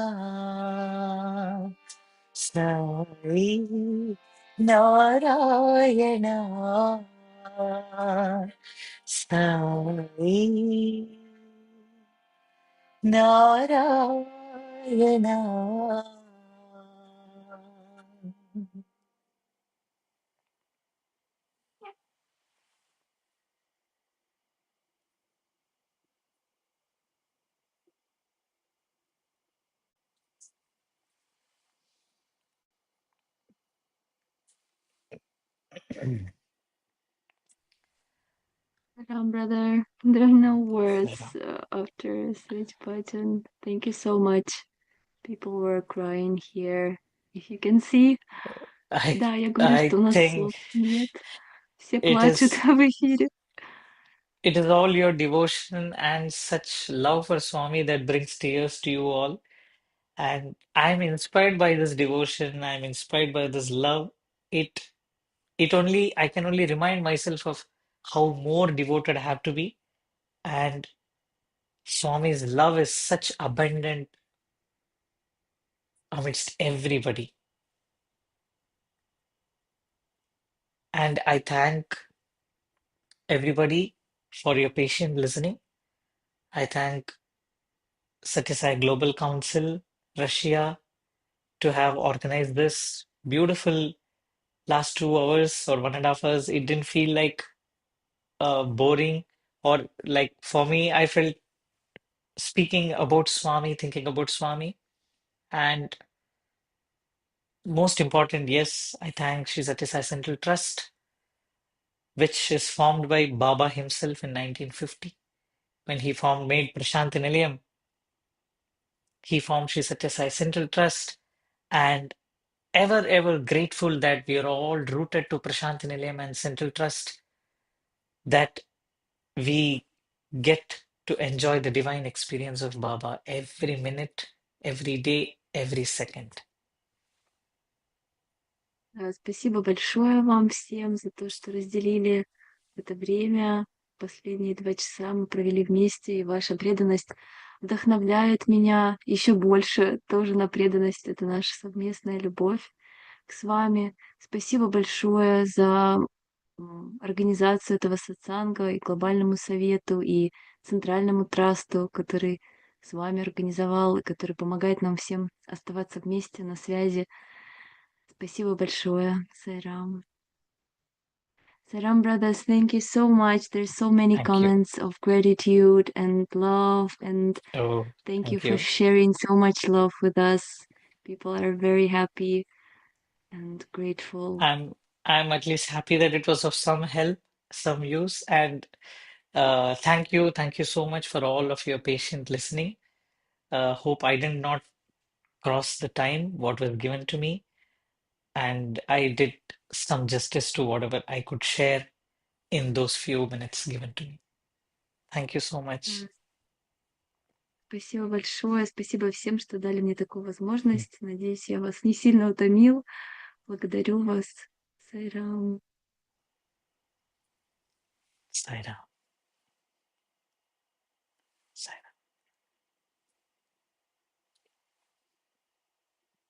Sai Narayan Sai Narayan Brother. There are no words after such bhajan. Thank you so much. People were crying here. If you can see. I Да, я говорю, I что у нас think слов нет. Все it плачут is в эфире. it is all your devotion and such love for Swami that brings tears to you all. And I'm inspired by this devotion. I'm inspired by this love. It I can only remind myself of how more devoted I have to be. And Swami's love is such abundant amidst everybody. And I thank everybody for your patient listening. I thank Satyasai Global Council, Russia, to have organized this beautiful last 2 hours or 1.5 hours. It didn't feel like boring, or like for me, I felt speaking about Swami, thinking about Swami. And most important, yes, I thank Sri Sathya Sai Central Trust, which is formed by Baba himself in 1950. When he made Prashanti Nillayam, he formed Sri Sathya Sai Central Trust. And ever grateful that we are all rooted to Prashanti Nilayam and Central Trust, that we get to enjoy the divine experience of Baba every minute, every day, every second. Спасибо большое вам всем за то, что разделили это время. Последние 2 часа мы провели вместе, и ваша преданность вдохновляет меня еще больше тоже на преданность. Это наша совместная любовь с вами. Спасибо большое за организацию этого сатсанга, и Глобальному Совету, и Центральному трасту, который с вами организовал, и который помогает нам всем оставаться вместе, на связи. Спасибо большое, Сайрам. Сайрам, brothers, thank you so much. There's so many Thank you. comments of gratitude and love, and Oh, thank you thank for you. sharing so much love with us. People are very happy and grateful. I'm at least happy that it was of some help, some use, and thank you so much for all of your patient listening. Hope I did not cross the time what was given to me, and I did some justice to whatever I could share in those few minutes given to me. Thank you so much. Спасибо большое. Спасибо всем, что дали мне такую возможность. Надеюсь, я вас не сильно утомил. Благодарю вас, Сайрам. Sai Ram.